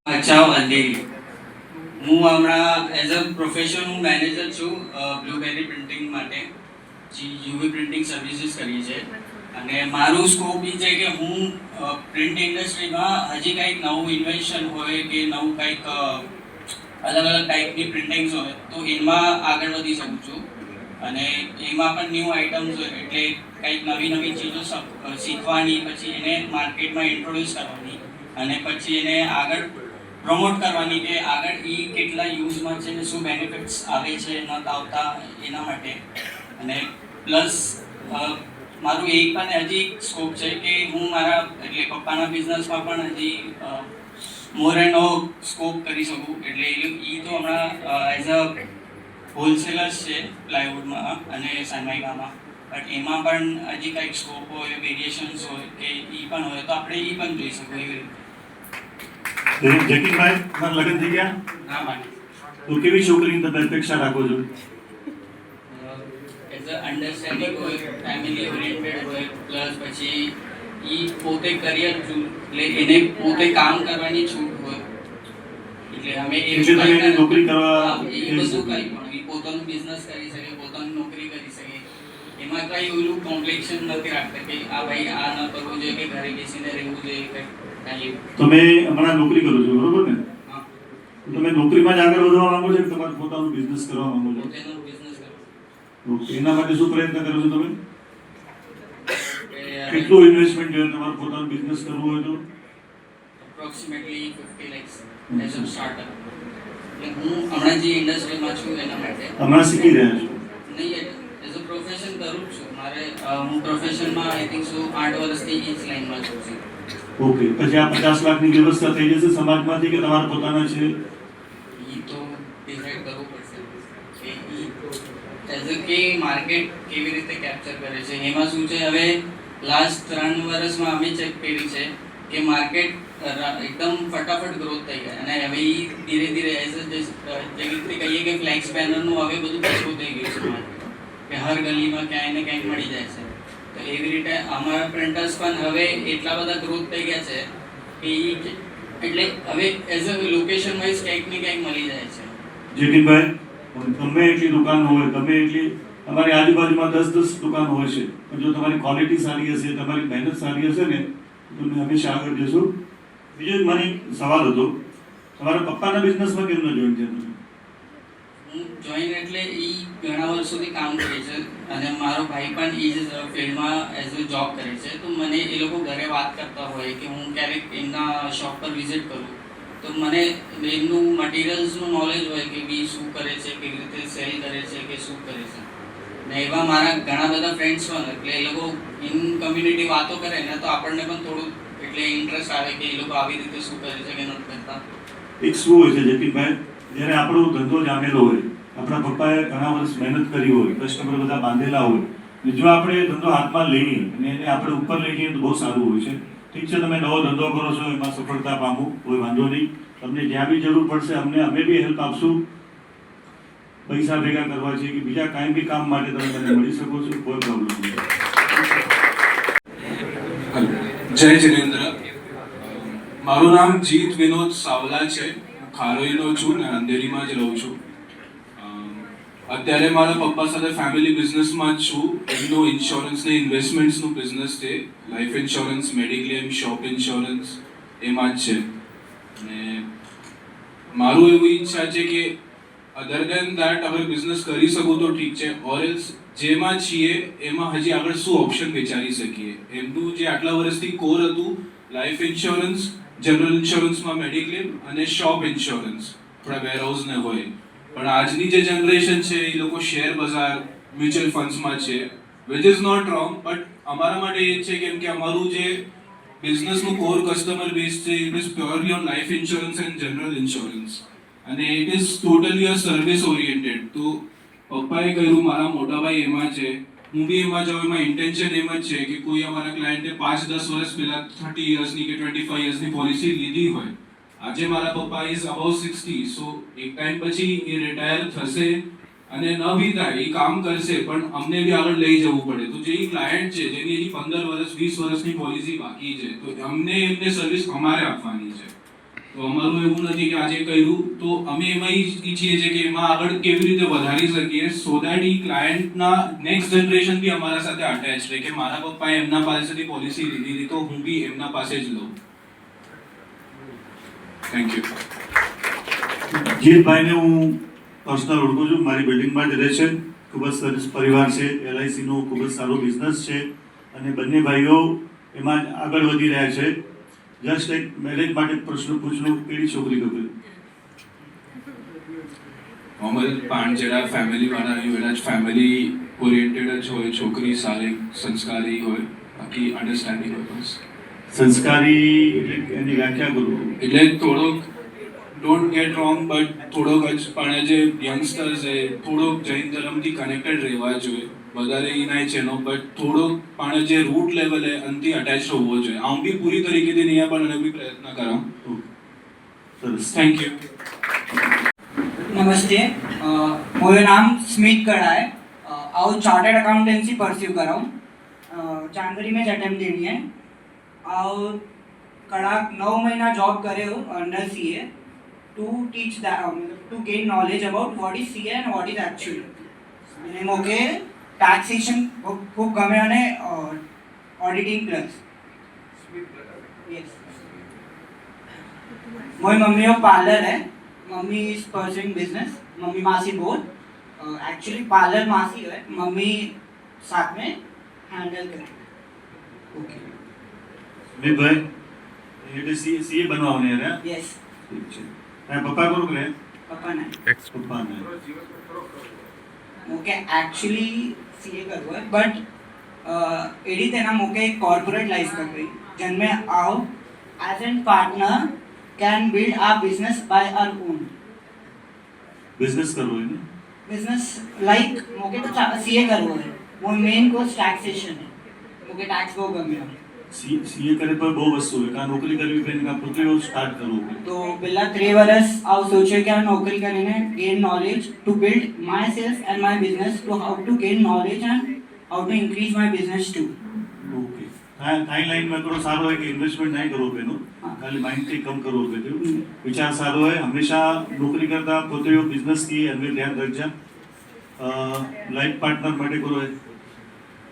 ભચાઉ અંધેરી. હું હમણાં એઝ અ પ્રોફેશન હું મેનેજર છું બ્લુબેરી પ્રિન્ટિંગ માટે, જે યુવી પ્રિન્ટિંગ સર્વિસીસ કરીએ છીએ. અને મારું સ્કોપ એ છે કે હું પ્રિન્ટ ઇન્ડસ્ટ્રીમાં હજી કંઈક નવું ઇન્વેન્શન હોય કે નવું કંઈક અલગ ટાઈપની પ્રિન્ટિંગ્સ હોય તો એમાં આગળ વધી શકું છું. અને એમાં પણ ન્યૂ આઇટમ્સ હોય એટલે કંઈક નવી ચીજો શીખવાની, પછી એને માર્કેટમાં ઇન્ટ્રોડ્યુસ કરવાની અને પછી એને આગળ પ્રમોટ કરવાની કે આગળ એ કેટલા યુઝમાં છે ને શું બેનિફિટ્સ આવે છે ન આવતા એના માટે. અને પ્લસ મારું એક પણ હજી સ્કોપ છે કે હું મારા એટલે પપ્પાના બિઝનેસમાં પણ હજી મોર એન્ડ સ્કોપ કરી શકું. એટલે એ તો હમણાં એઝ અ હોલસેલર્સ છે પ્લાયવુડમાં અને સનમાઇકામાં, બટ એમાં પણ હજી કંઈક સ્કોપ હોય, વેરિએશન્સ હોય કે એ પણ હોય તો આપણે એ પણ જોઈ શકું એવી રીતે. જતીનભાઈ, તમારા લગ્ન થઈ ગયા? ના માટે તો કેવી છોકરીની તમે અપેક્ષા રાખો છો? એઝ અ અન્ડરસ્ટેન્ડિંગ હોય, ફેમિલી ઓરિએન્ટેડ હોય, પ્લસ પછી એ પોતે કરિયર એટલે એને પોતે કામ કરવાની છૂટ હોય. એટલે અમે નોકરી કરવા એ બધું કંઈ પણ એ પોતાનું બિઝનેસ કરી શકે, પોતાની નોકરી કરી શકે, એમાં કંઈ એવું કોમ્પ્લેક્શન નથી રાખતા કે આ ભાઈ આ ન કરવું જોઈએ કે ઘરે બેસીને રહેવું જોઈએ કંઈ. તમે હમણાં નોકરી કરો છો, બરોબર ને? તમે નોકરીમાં જ આગળ વધવા માંગો છો કે તમારે પોતાનું બિઝનેસ કરવા માંગો છો? પોતાનું બિઝનેસ કરો. ઓકે, એના માટે શું પ્રયત્ન કરો છો તમે? કે કેટલું ઇન્વેસ્ટમેન્ટ જોઈએ તમારે પોતાનો બિઝનેસ કરવો હોય તો? Approximately 50 lakhs as a startup. એટલે હું હમણાં જે ઇન્ડસ્ટ્રીમાં છું એના માટે હમણાં શીખી રહ્યા છો? નહીં, એઝ અ પ્રોફેશન કરું જ છું. મારે હું પ્રોફેશનમાં આઈ થિંક 8 વર્ષથી એ જ લાઈનમાં છું. ઓકે, પછી આ 50 લાખની વ્યવસ્થા થઈ જશે સમાજમાંથી કે તમારા પોતાના છે? એ તો ડિસાઈડ કરવું પડશે કે એઝ અ કે માર્કેટ કેવી રીતે કેપ્ચર કરે છે. એમાં શું છે, હવે લાસ્ટ 3 વર્ષમાં અમે ચેક કરી છે કે માર્કેટ એકદમ ફટાફટ ગ્રોથ થઈ ગયા અને હવે એ ધીરે ધીરે એઝ જેવી રીતે કહીએ કે ફ્લેક્સ બેનરનું હવે બધું ઓછું થઈ ગયું છે માર્કેટ, કે હર ગલીમાં ક્યાંય ને ક્યાંય મળી જાય છે. તો એવી રીતે અમારા પ્રિન્ટર્સ પણ હવે એટલા બધા ગ્રોથ થઈ ગયા છે કે એટલે હવે એઝ અ લોકેશન વાઇઝ ક્યાંક ને ક્યાંક મળી જાય છે. જેકીનભાઈ, ગમે એટલી દુકાન હોય, ગમે એટલી તમારી આજુબાજુમાં 10 દુકાન હોય છે, પણ જો તમારી ક્વોલિટી સારી હશે, તમારી મહેનત સારી હશે ને, તો તમે હંમેશા આગળ જશો. બીજો એક મને સવાલ હતો, તમારા પપ્પાના બિઝનેસમાં કેમ ન જોઈન થયા તમે? હું જોઈન એટલે એ ઘણા વર્ષોથી કામ કરે છે અને મારો ભાઈ પણ એ જ ફિલ્ડમાં એઝ અ જોબ કરે છે. તો મને એ લોકો ઘરે વાત કરતા હોય કે હું ક્યારેક એમના શોપ પર વિઝિટ કરું તો મને એમનું મટીરિયલ્સનું નોલેજ હોય કે બી શું કરે છે, કેવી રીતે સેલ કરે છે કે શું કરે છે. ને એવા મારા ઘણા બધા ફ્રેન્ડ્સ પણ, એટલે એ લોકો ઇન કમ્યુનિટી વાતો કરે ને તો આપણને પણ થોડું એટલે ઇન્ટરેસ્ટ આવે કે એ લોકો આવી રીતે શું કરે છે કે નથી કરતા. એક શું હોય છે જેકીનભાઈ, જ્યારે આપણો ધંધો જામેલો હોય, આપણા પપ્પાએ ઘણા વર્ષ મહેનત કરી હોય, કસ્ટમર બધા બાંધેલા હોય, અને જો આપણે એ ધંધો હાથમાં લઈએ અને એને આપણે ઉપર લઈ જઈએ તો બહુ સારું હોય છે. ઠીક છે, તમે નવો ધંધો કરો છો, એમાં સફળતા પામો, કોઈ વાંધો નહીં. તમને જ્યાં બી જરૂર પડશે અમે બી હેલ્પ આપશું. પૈસા ભેગા કરવા છે કે બીજા કાંઈ બી કામ માટે તમે મને મળી શકો છો, કોઈ પ્રોબ્લેમ નહીં. હેલો, જય જિનેન્દ્ર. મારું નામ જીત વિનોદ સાવલા છે. હું ખારોઈનો છું ને અંધેરીમાં જ રહું છું. અત્યારે મારા પપ્પા સાથે ફેમિલી બિઝનેસમાં જ છું. એમનો ઇન્સ્યોરન્સ ને ઇન્વેસ્ટમેન્ટ્સનો બિઝનેસ છે. Life insurance, mediclaim, shop insurance એમાં જ છે. અને મારું એવી ઈચ્છા છે કે અધર દેન દેટ અગર બિઝનેસ કરી શકું તો ઠીક છે, ઓર એલ્સ જેમાં છીએ એમાં હજી આગળ શું ઓપ્શન વિચારી શકીએ. એમનું જે આટલા વર્ષથી કોર હતું, લાઈફ ઇન્સ્યોરન્સ, જનરલ ઇન્સ્યોરન્સમાં મેડિક્લેમ અને શોપ ઇન્સ્યોરન્સ આપણા વેરહાઉસને હોય. પણ આજની જે જનરેશન છે એ લોકો શેર બજાર, મ્યુચ્યુઅલ ફંડ્સમાં છે, which is not wrong, but અમારા માટે એ છે કેમ કે અમારું જે બિઝનેસનું કોર કસ્ટમર બેઝ છે it is purely on life insurance and general insurance અને it is totally a service oriented. તો પપ્પાએ કહ્યું, મારા મોટા ભાઈ એમાં છે, હું બી એમાં જાઉં. એમાં ઇન્ટેન્શન એમ જ છે કે કોઈ અમારા ક્લાયન્ટે 5-10 વર્ષ પહેલા 30 યર્સની કે 25 યર્સની પોલિસી લીધી હોય, આજે મારા પપ્પા ઇઝ અબાઉટ 60, સો એક ટાઈમ પછી એ રિટાયર થશે અને ન બી થાય એ કામ કરશે, પણ અમને બી આગળ લઈ જવું પડે. તો જે ક્લાયન્ટ છે જેની હજી 15 વર્ષ 20 વર્ષની પોલિસી બાકી છે, તો એમને સર્વિસ અમારે આપવાની છે. તો અમારું એવું નથી કે આજે કર્યું તો અમે એમાં ઈચ્છીએ છીએ કે એમાં આગળ કેવી રીતે વધારી શકીએ સો દેટ એ ક્લાયન્ટના નેક્સ્ટ જનરેશન બી અમારા સાથે અટેચ રહે કે મારા પપ્પાએ એમના પાસેથી પોલિસી લીધી હતી તો હું બી એમના પાસે જ લઉં. Thank you. જીતભાઈને હું પર્સનલ ઓળખું છું, મારી બિલ્ડિંગમાં જ રહે છે, ખૂબ જ સરસ પરિવાર છે, LICનો ખૂબ જ સારો બિઝનેસ છે અને બંને ભાઈઓ એમાં જ આગળ વધી રહ્યા છે. જસ્ટ એક મેરેજ માટે પ્રશ્ન પૂછનો, કેવી છોકરી ગમે? નોર્મલ પાંચજણા ફેમિલીવાળા એવા જ ફેમિલી ઓરિએન્ટેડ જ હોય, છોકરી સારી સંસ્કારી હોય, બાકી અન્ડરસ્ટેન્ડિંગ હોય. બસ સંસ્કારી એટલે એની વ્યાખ્યા કરો. એટલે થોડોક ડોન્ટ ગેટ રોંગ, બટ થોડોક જ પણ જે યંગસ્ટર્સ છે થોડોક જૈન ધર્મથી કનેક્ટેડ રહેવા જોઈએ. વધારે એ નહીં છે નો, બટ થોડોક પણ જે રૂટ લેવલે અંતિ અટેચ હોવો જોઈએ. હું બી પૂરી તરીકેથી નહીં પણ એને બી પ્રયત્ન કરું. સરસ, થેન્ક યુ. નમસ્તે, મારું નામ સ્મિત કડા है. આવું ચાર્ટર્ड अकाउंटेंसी परस्यू कर रहा हूँ. जानवरी में अटेम्प्ट देनी है. और कड़ा 9 महीना जॉब करे हो under CA to teach to gain knowledge about what is CA and what is actually. અને મોકે ટેક્સેશન ખૂબ ગમે અને ઓડિટિંગ પ્લસ. યસ, મારી મમ્મીનો પાર્લર है. Mummy is pursuing business, mummy मासी बोथ. एक्चुअली पार्लर मासी है, मम्मी साथ में हैंडल करे. ઓકે સ્મિતભાઈ એટલે સીએ બનવાને યાર यस. ઠીક છે તારા પપ્પા કરું કે पापा ने પપ્પા ને मुके एक्चुअली सीए करવો है बट एडी तेना मुके कॉर्पोरेट लाइफ कर रही जन्मे आओ as an partner can build our business by our own business કરવો હોય ને बिजनेस लाइक मुके तो सीए करવો है वो मेन कोर्स टैक्सेशन है मुके टैक्स वो गम्यो સીએ કરે પર બહુ વસ્તુ હોય કાં નોકરી કરવી પડે કાં પોતે સ્ટાર્ટ કરવું પડે तो बिल्ला 3 वर्ष आओ सोचे क्या नौकरी करने gain knowledge to build my sales and my business to how to gain knowledge and how to increase my business to okay તાઈ લાઈનમાં કરો સારો હોય કે ઇન્વેસ્ટમેન્ટ નહીં કરવો પેનો ખાલી માઇન્ડથી કમ કરવો પેલો વિચાર સારો હોય હંમેશા નોકરી કરતા પોતે બિઝનેસ કી અને ધ્યાન રાખજા લાઈફ પાર્ટનર માટે કરો હોય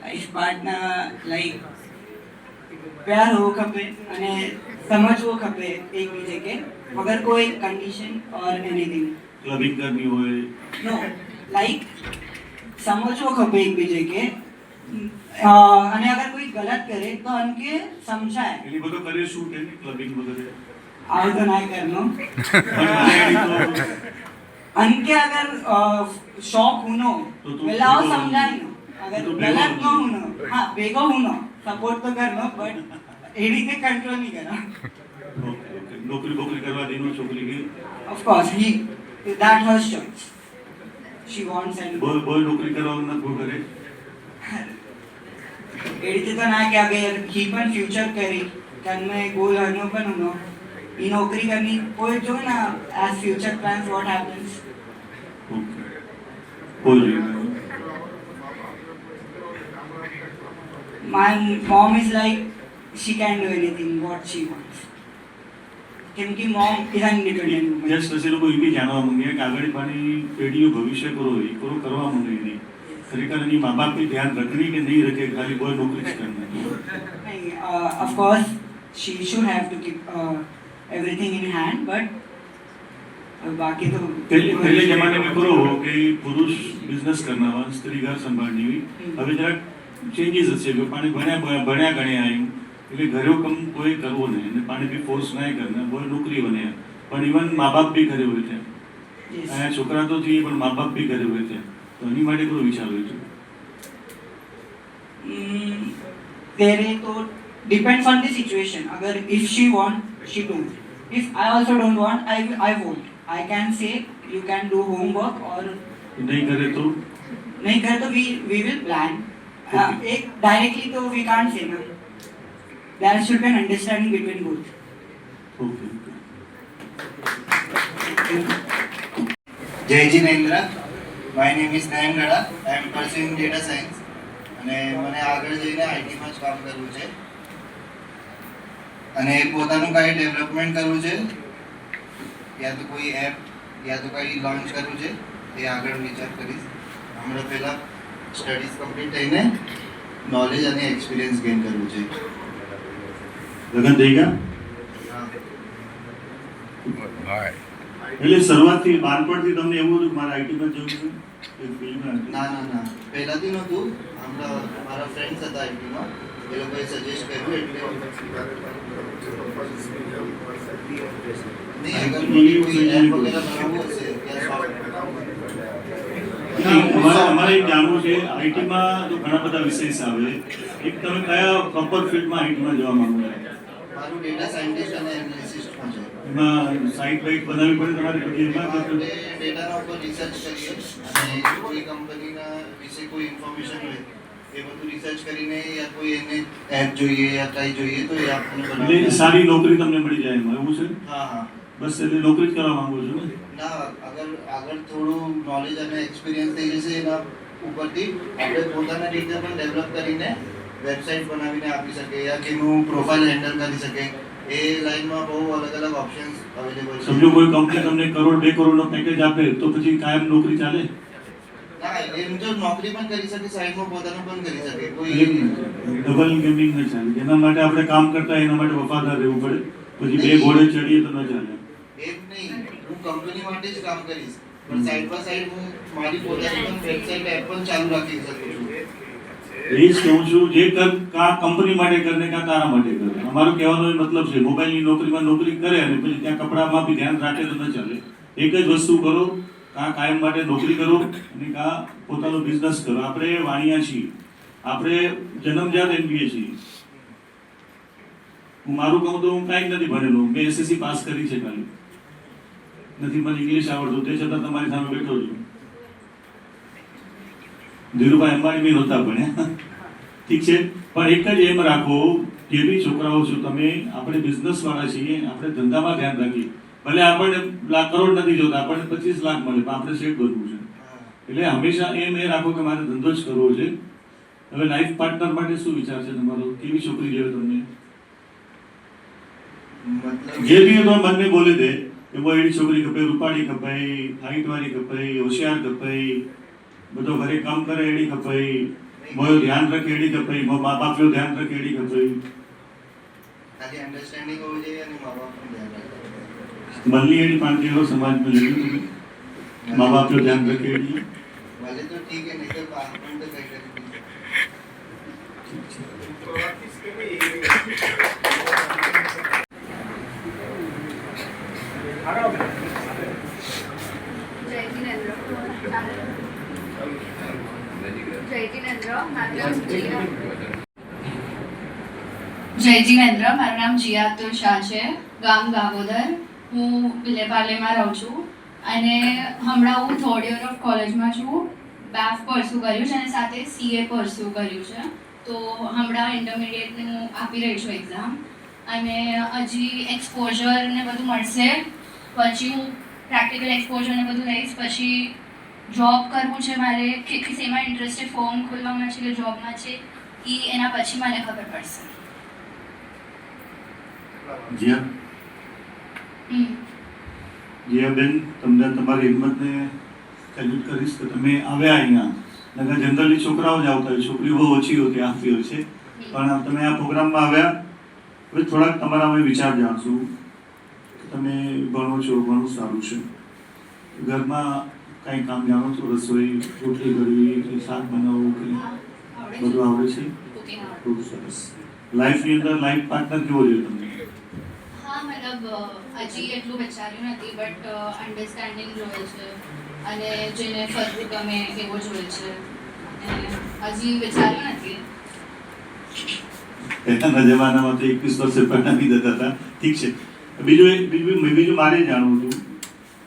लाइफ पार्टनर लाइक प्यार हो खपे अने समझवो खपे एक बीजे के मगर कोई कंडीशन और एनीथिंग ક્લબિંગ કરવી હોય नो लाइक समझवो खपे एक बीजे के अने अगर कोई गलत करे तो उनके समझाए એની બધો કરે શું કે ક્લબિંગ વગેરે आओ तो ना करनो પણ મને એની તો उनके अगर शौक हुनो तो तू वेला आओ बेगो समझाए नो अगर तो बेगो गलत न हुनो। हुनो हाँ बेगो हुनो सपोर्ट तो करनो बट एडी के कंट्रोल नहीं करा ઓકે ઓકે નોકરી બોકરી કરવા દેનો છોકરી કે Of course, that her choice. She wants and boy boy નોકરી કરવા ન કોઈ કરે एडिट तो ना क्या अगर ही पण फ्यूचर करी कन में गोल हरनो पण हुनो ई नौकरी करनी कोई जो ना as future plans what happens okay boy my mom is like she can do anything what she wants क्योंकि mom is an independent woman. Just પછી લોકો એ બી જાણવા માંગે કે આગળ પાણી પેઢીઓ ભવિષ્ય કરો એ કરો કરવા માંગે નહીં ખરેખર એની મા બાપ બી ધ્યાન રખડી કે નહીં રખે ખાલી બોય નોકરી જ કરવી नहीं, of course she should have to keep everything in hand but बाकी तो पहले जमाने में करो हो कि पुरुष बिजनेस करना हुआ स्त्री घर संभाळनी हुई હવે જરાક ચેન્જીસ હશે કે પાણી ભણ્યા ગણ્યા આવ્યું એટલે ઘરે કમ કોઈ કરવો નહીં અને પાણી બી ફોર્સ નહીં કરના બોય નોકરી બને પણ ઇવન મા બાપ બી ઘરે હોય છે yes. અહીંયા છોકરા તો જોઈએ પણ મા બાપ બી ઘરે હોય છે તો એની માટે કોઈ વિચાર હોય છે तेरे तो depends on the situation अगर if she want she do if I also don't want I won't I can say you can do homework or નહીં કરે તો नहीं करे तो we will plan एक directly तो we can't say ना there should be an understanding between both okay Jai Jinendra my name is Nayan Gada I am pursuing data science અને મને આગળ જઈને આઈટીમાં જ કામ કરવું છે અને પોતાનું કાંઈ ડેવલપમેન્ટ કરવું છે યા તો કોઈ એપ યા તો કાંઈ લોન્ચ કરવું છે એ આગળ વિચાર કરીશ હમણાં પહેલાં સ્ટડીઝ કમ્પ્લીટ થઈને નોલેજ અને એક્સપિરિયન્સ ગેઇન કરવું છે લગન થઈ ગયા ભાઈ એટલે શરૂઆતથી બાળપણથી તમને એવું હતું કે મારે આઈટીમાં જવું છે એક ફિલ્ડમાં ના ના ના પહેલાંથી નહોતું હમણાં મારા ફ્રેન્ડ્સ હતા આઈટીમાં એ લોકોએ સજેસ્ટ કર્યું એટલે નહીં અગર કોઈ એપ વગેરે બનાવવું હશે અમારે એક જાણવું છે આઈટીમાં તો ઘણા બધા વિષય આવે એક તમે કયા પ્રોપર ફિલ્ડમાં આઈટીમાં જવા માંગો છો મારું ડેટા સાયન્ટિસ્ટ અને એનાલિસ્ટમાં છે એમાં સાઇટ બાઇટ બનાવવી પડે તમારે પછી એમાં આપણે ડેટાના ઉપર રિસર્ચ કરીએ અને કોઈ કંપનીના વિશે કોઈ ઇન્ફોર્મેશન હોય એ બધું રિસર્ચ કરીને યા કોઈ એને એપ જોઈએ યા કંઈ જોઈએ તો એ આપણને એટલે બનાવી સારી નોકરી તમને મળી જાય એમાં એવું છે હા હા બસ એટલે નોકરી જ કરવા માંગો છો ને ના અગર આગળ થોડું નોલેજ અને એક્સપિરિયન્સ થઈ જશે એના ઉપરથી આપણે પોતાના રીતે પણ ડેવલપ કરીને વેબસાઇટ બનાવીને આપી શકે યા કેનું પ્રોફાઇલ હેન્ડલ કરી શકે એ લાઈનમાં બહુ અલગ અલગ ઓપ્શન્સ અવેલેબલ છે સમજો કોઈ કંપની તમને કરોડ 2 કરોડનો પેકેજ આપે તો પછી કાયમ નોકરી ચાલે ના એમ તો નોકરી પણ કરી શકે સાઈડમાં પોતાનું પણ કરી શકે કોઈ ડબલ ગેમિંગ ન ચાલે એના માટે આપણે કામ કરતા એના માટે વફાદાર રહેવું પડે પછી બે ઘોડે ચડીએ તો ન ચાલે એમ નહીં હું કંપની માટે જ કામ કરીશ પણ સાઈડ બાય સાઈડ હું મારી પોતાની પણ વેબસાઇટ એપ પણ ચાલુ રાખી શકું છું. એ જ કહું છું, જે કર કા કંપની માટે કરે કાં તારા માટે કરે. અમારું કહેવાનો એ મતલબ છે, મોબાઈલની નોકરીમાં નોકરી કરે અને પછી ત્યાં કપડામાં બી ધ્યાન રાખે તો ન ચાલે. એક જ વસ્તુ કરો, કાં કાયમ માટે નોકરી કરો અને કાં પોતાનો બિઝનેસ કરો. આપણે વાણિયા છીએ, આપણે જન્મજાત MBA છીએ. હું મારું કહું તો હું કાંઈ નથી ભણેલો, મેં SSC પાસ કરી છે ખાલી, નથી મને ઇંગ્લિશ આવડતું, તે છતાં તમારી સામે બેઠો છું. ધીરુભાઈ અંબાણી બી નહોતા ભણ્યા, ઠીક છે. પણ એક જ એમ રાખો, જે બી છોકરાઓ છો તમે, આપણે બિઝનેસ વાળા છીએ, આપણે ધંધામાં ધ્યાન રાખીએ. ભલે આપણને લાખ કરોડ નથી જોતા, આપણને 25 લાખ મળે, પણ આપણે સેટ બનવું છે. એટલે હંમેશા એમ એ રાખો કે મારે ધંધો જ કરવો છે. હવે લાઈફ પાર્ટનર માટે શું વિચાર છે તમારો? કેવી છોકરી જોઈએ તમને? મતલબ જે બી તો મનને બોલી દે કે બહુ એવી છોકરી કપાઈ, રૂપાળી કપાઈ, હાઈટ વાળી કપાઈ, હોશિયાર કપાઈ, બધો ઘરે કામ કરે એડી કપાઈ, બહુ ધ્યાન રાખે એડી કપાઈ, મા બાપનું ધ્યાન રાખે એડી કપાઈ. ખાલી અન્ડરસ્ટેન્ડિંગ હોવી જોઈએ અને મા બાપ પણ ધ્યાન રાખવું. મલ્લી એડી પાંચી એવો સમાજમાં જોયું તમે? મા બાપનું ધ્યાન રાખે એડી. ભલે તો ઠીક है, નહીં તો પણ તો કઈ કરી જય જીનેન્દ્ર, મારું નામ જીયા અબ્દુલ શાહ છે, ગામ ગાગોદર. હું વિલેપાર્લેમાં રહું છું અને હમણાં હું થર્ડ યર ઓફ કોલેજમાં છું. BAF પરસ્યુ કર્યું છે અને સાથે CA પરસ્યુ કર્યું છે. તો હમણાં ઇન્ટરમીડિયેટનું આપી રહી છું એક્ઝામ, અને હજી એક્સપોઝર ને બધું મળશે, પછી હું પ્રેક્ટિકલ એક્સપોઝર ને બધું લઈશ. પછી જોબ કરવું છે મારે, કેટલી શેમાં ઇન્ટરેસ્ટ છે, ફોર્મ ખોલવામાં છે કે જોબમાં છે, એ એના પછી મને ખબર પડશે. જીયાબેન, તમને તમારી હિંમતને સેલ્યુટ કરીશ કે તમે આવ્યા અહીંયા. નકર જનરલી છોકરાઓ જ આવતા હોય, છોકરીઓ બહુ ઓછી હોતી આવતી હોય છે, પણ તમે આ પ્રોગ્રામમાં આવ્યા. હવે થોડાક તમારા વિચાર જાણશું. તમે ભણો છો, ઘણું સારું છે. ઘરમાં કાંઈ કામ જાણો છો? રસોઈ, રોટલી કરવી કે શાક બનાવવું કે બધું આવડે છે? ખૂબ સરસ. લાઈફની અંદર લાઈફ પાર્ટનર કેવો જોઈએ તમને? હા, મતલબ હજી એટલું વિચાર્યું નથી, બટ અન્ડરસ્ટેન્ડિંગ જોઈએ છે અને જેને ફરવું ગમે એવો જોઈએ છે, અને હજી વિચાર્યું નથી. પહેલાના જમાનામાં તો 21 વર્ષે પરણાવી દેતા હતા. ઠીક છે. બીજું મારે જાણવું હતું,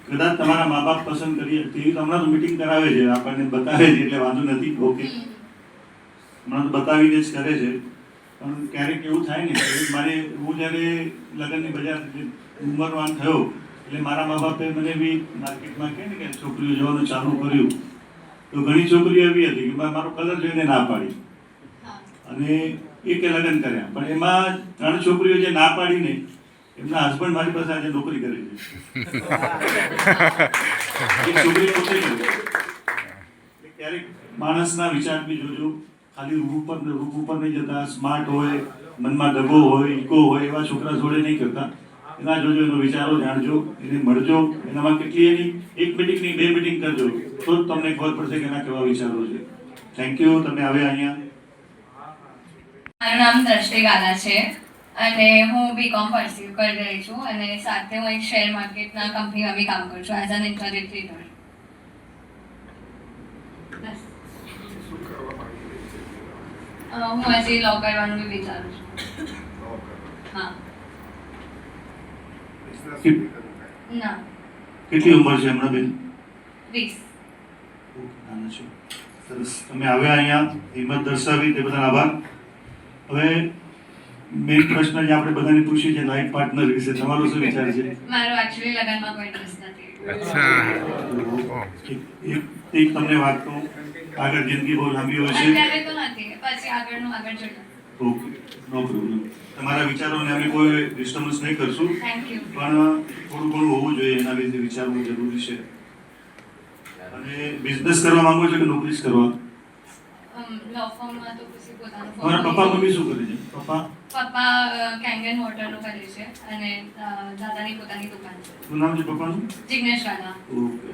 કદાચ તમારા મા બાપ પસંદ કરીએ તેવી તો હમણાં તો મીટિંગ કરાવે છે, આપણને બતાવે છે એટલે વાંધો નથી. ઓકે, હમણાં તો બતાવીને જ કરે છે. પણ ક્યારેક એવું થાય ને, મારે હું જ્યારે લગ્નની બજાર ઉંમરવાન થયો એટલે મારા મા બાપે મને બી માર્કેટમાં કહે ને કે છોકરીઓ જોવાનું ચાલુ કર્યું, તો ઘણી છોકરીઓ એવી હતી કે મારો કલર જોઈને ના પાડી અને એ કે લગ્ન કર્યા. પણ એમાં 3 છોકરીઓ જે ના પાડીને એમના હસબન્ડ મારી પાસે આજે નોકરી કરે છે. એક છોકરી પોતે કરે. ક્યારેક માણસના વિચાર બી જોજો, ખાલી રૂપ ઉપર નહીં જતા. સ્માર્ટ હોય, મનમાં દગો હોય, ઈકો હોય, એવા છોકરા જોડે નહીં કરતા. એના જોજો, એનો વિચારો જાણજો, એને મળજો, એનામાં કેટલી એની 1 મિટિંગ નહીં 2 મિટિંગ કરજો, તો જ તમને ખબર પડશે કે એના કેવા વિચારો છે. થેન્ક યુ, તમે આવ્યા અહીંયા. મારું નામ દ્રષ્ટિ ગાલા છે અને હું BCom પરસ્યુ કરી રહી છું, અને સાથે હું એક શેર માર્કેટના કંપનીમાં બી કામ કરું છું એઝ એન ઇન્ટરનેટ ટ્રેડર. હું હજી લો કરવાનું બી વિચારું છું. હા. ના. કેટલી ઉંમર છે હમણાં બેન? 20. નાના છો. સરસ, તમે આવ્યા અહીંયા, હિંમત દર્શાવી તે બદલ આભાર. હવે મેઇન પ્રશ્ન જે આપણે બધાને પૂછ્યું છે લાઈફ પાર્ટનર વિશે, તમારો શું વિચાર છે? મારો એકચ્યુઅલી લગનમાં કોઈ ઇન્ટરેસ્ટ નથી. એક તમને વાત કહું, આગળ જિંદગી બહુ લાંબી હોય છે. અત્યારે તો નથી, પછી આગળ જોઈએ. ઓકે, નો પ્રોબ્લેમ. તમારા વિચારોને અમે કોઈ ડિસ્ટર્બન્સ નહીં કરશું, થેન્ક યુ. પણ થોડું ઘણું હોવું જોઈએ, એના વિશે વિચારવું જરૂરી છે. અને બિઝનેસ કરવા માંગો છો કે નોકરી જ કરવા? લો ફર્મમાં તો પછી પોતાનું તમારા પપ્પા મમ્મી શું કરે છે? પપ્પા કેંગન મોટરનું કરે છે અને દાદાની પોતાની દુકાન છે. શું નામ છે પપ્પાનું? જિગ્નેશ વાલા. ઓકે.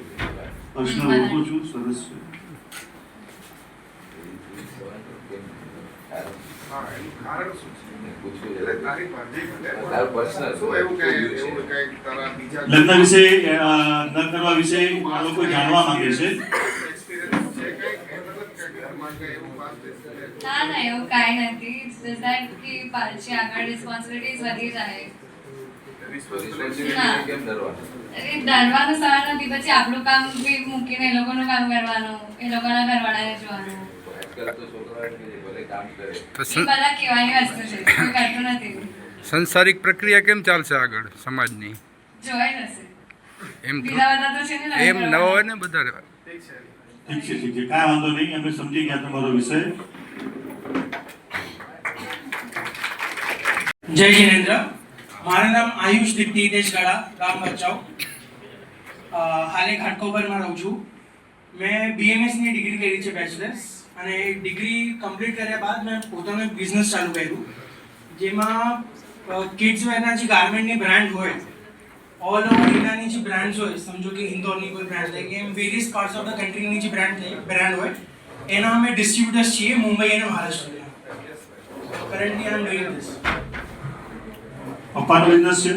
પર્સનલ ઓળખું છું, સરસ છે. લગ્ન વિશે ન કરવા વિશે આ લોકો જાણવા માંગે છે. ના ના એવું કાંઈ નથી. ઇટ્સ જસ્ટ ધેટ કે પાછી આગળ રિસ્પોન્સિબિલિટીઝ વધી જાય. ડરવાનો સવાલ નથી. પછી આપણું કામ બી મૂકીને એ લોકોનું કામ કરવાનું, એ લોકોના ઘરવાળાને જોવાનું. તો એ બધા કહેવાની વસ્તુ છે, કોઈ કરતું નથી. સંસારિક પ્રક્રિયા કેમ ચાલશે આગળ સમાજની? જોવાય જશે. એમ બીજા બધા તો છે ને એમ ન હોય ને બધા. ઠીક છે, ઠીક છે, કાંઈ વાંધો નહીં, અમે સમજી ગયા તમારો વિષય. જય જિનેન્દ્ર. મારું નામ આયુષ દીપ્તિ હિતેશ ગડા, ગામ ભચાઉ. હાલે ઘાટકોપરમાં રહું છું. મેં BMSની ડિગ્રી કરી છે, બેચલર્સ, અને ડિગ્રી કમ્પ્લીટ કર્યા બાદ મેં પોતાનો એક બિઝનેસ ચાલુ કર્યું, જેમાં કિડ્સ વેરના જે ગાર્મેન્ટની બ્રાન્ડ હોય, ઓલ ઓવર ઇન્ડિયાની જે બ્રાન્ડ્સ હોય, સમજો કે ઇન્દોરની કોઈ બ્રાન્ડ થાય કે એમ વેરિયસ પાર્ટ્સ ઓફ ધ કન્ટ્રીની જે બ્રાન્ડ હોય, એના અમે ડિસ્ટ્રીબ્યુટર્સ છીએ મુંબઈ અને મહારાષ્ટ્રમાં. Currently I am doing this. પપ્પાનો બિઝનેસ છે?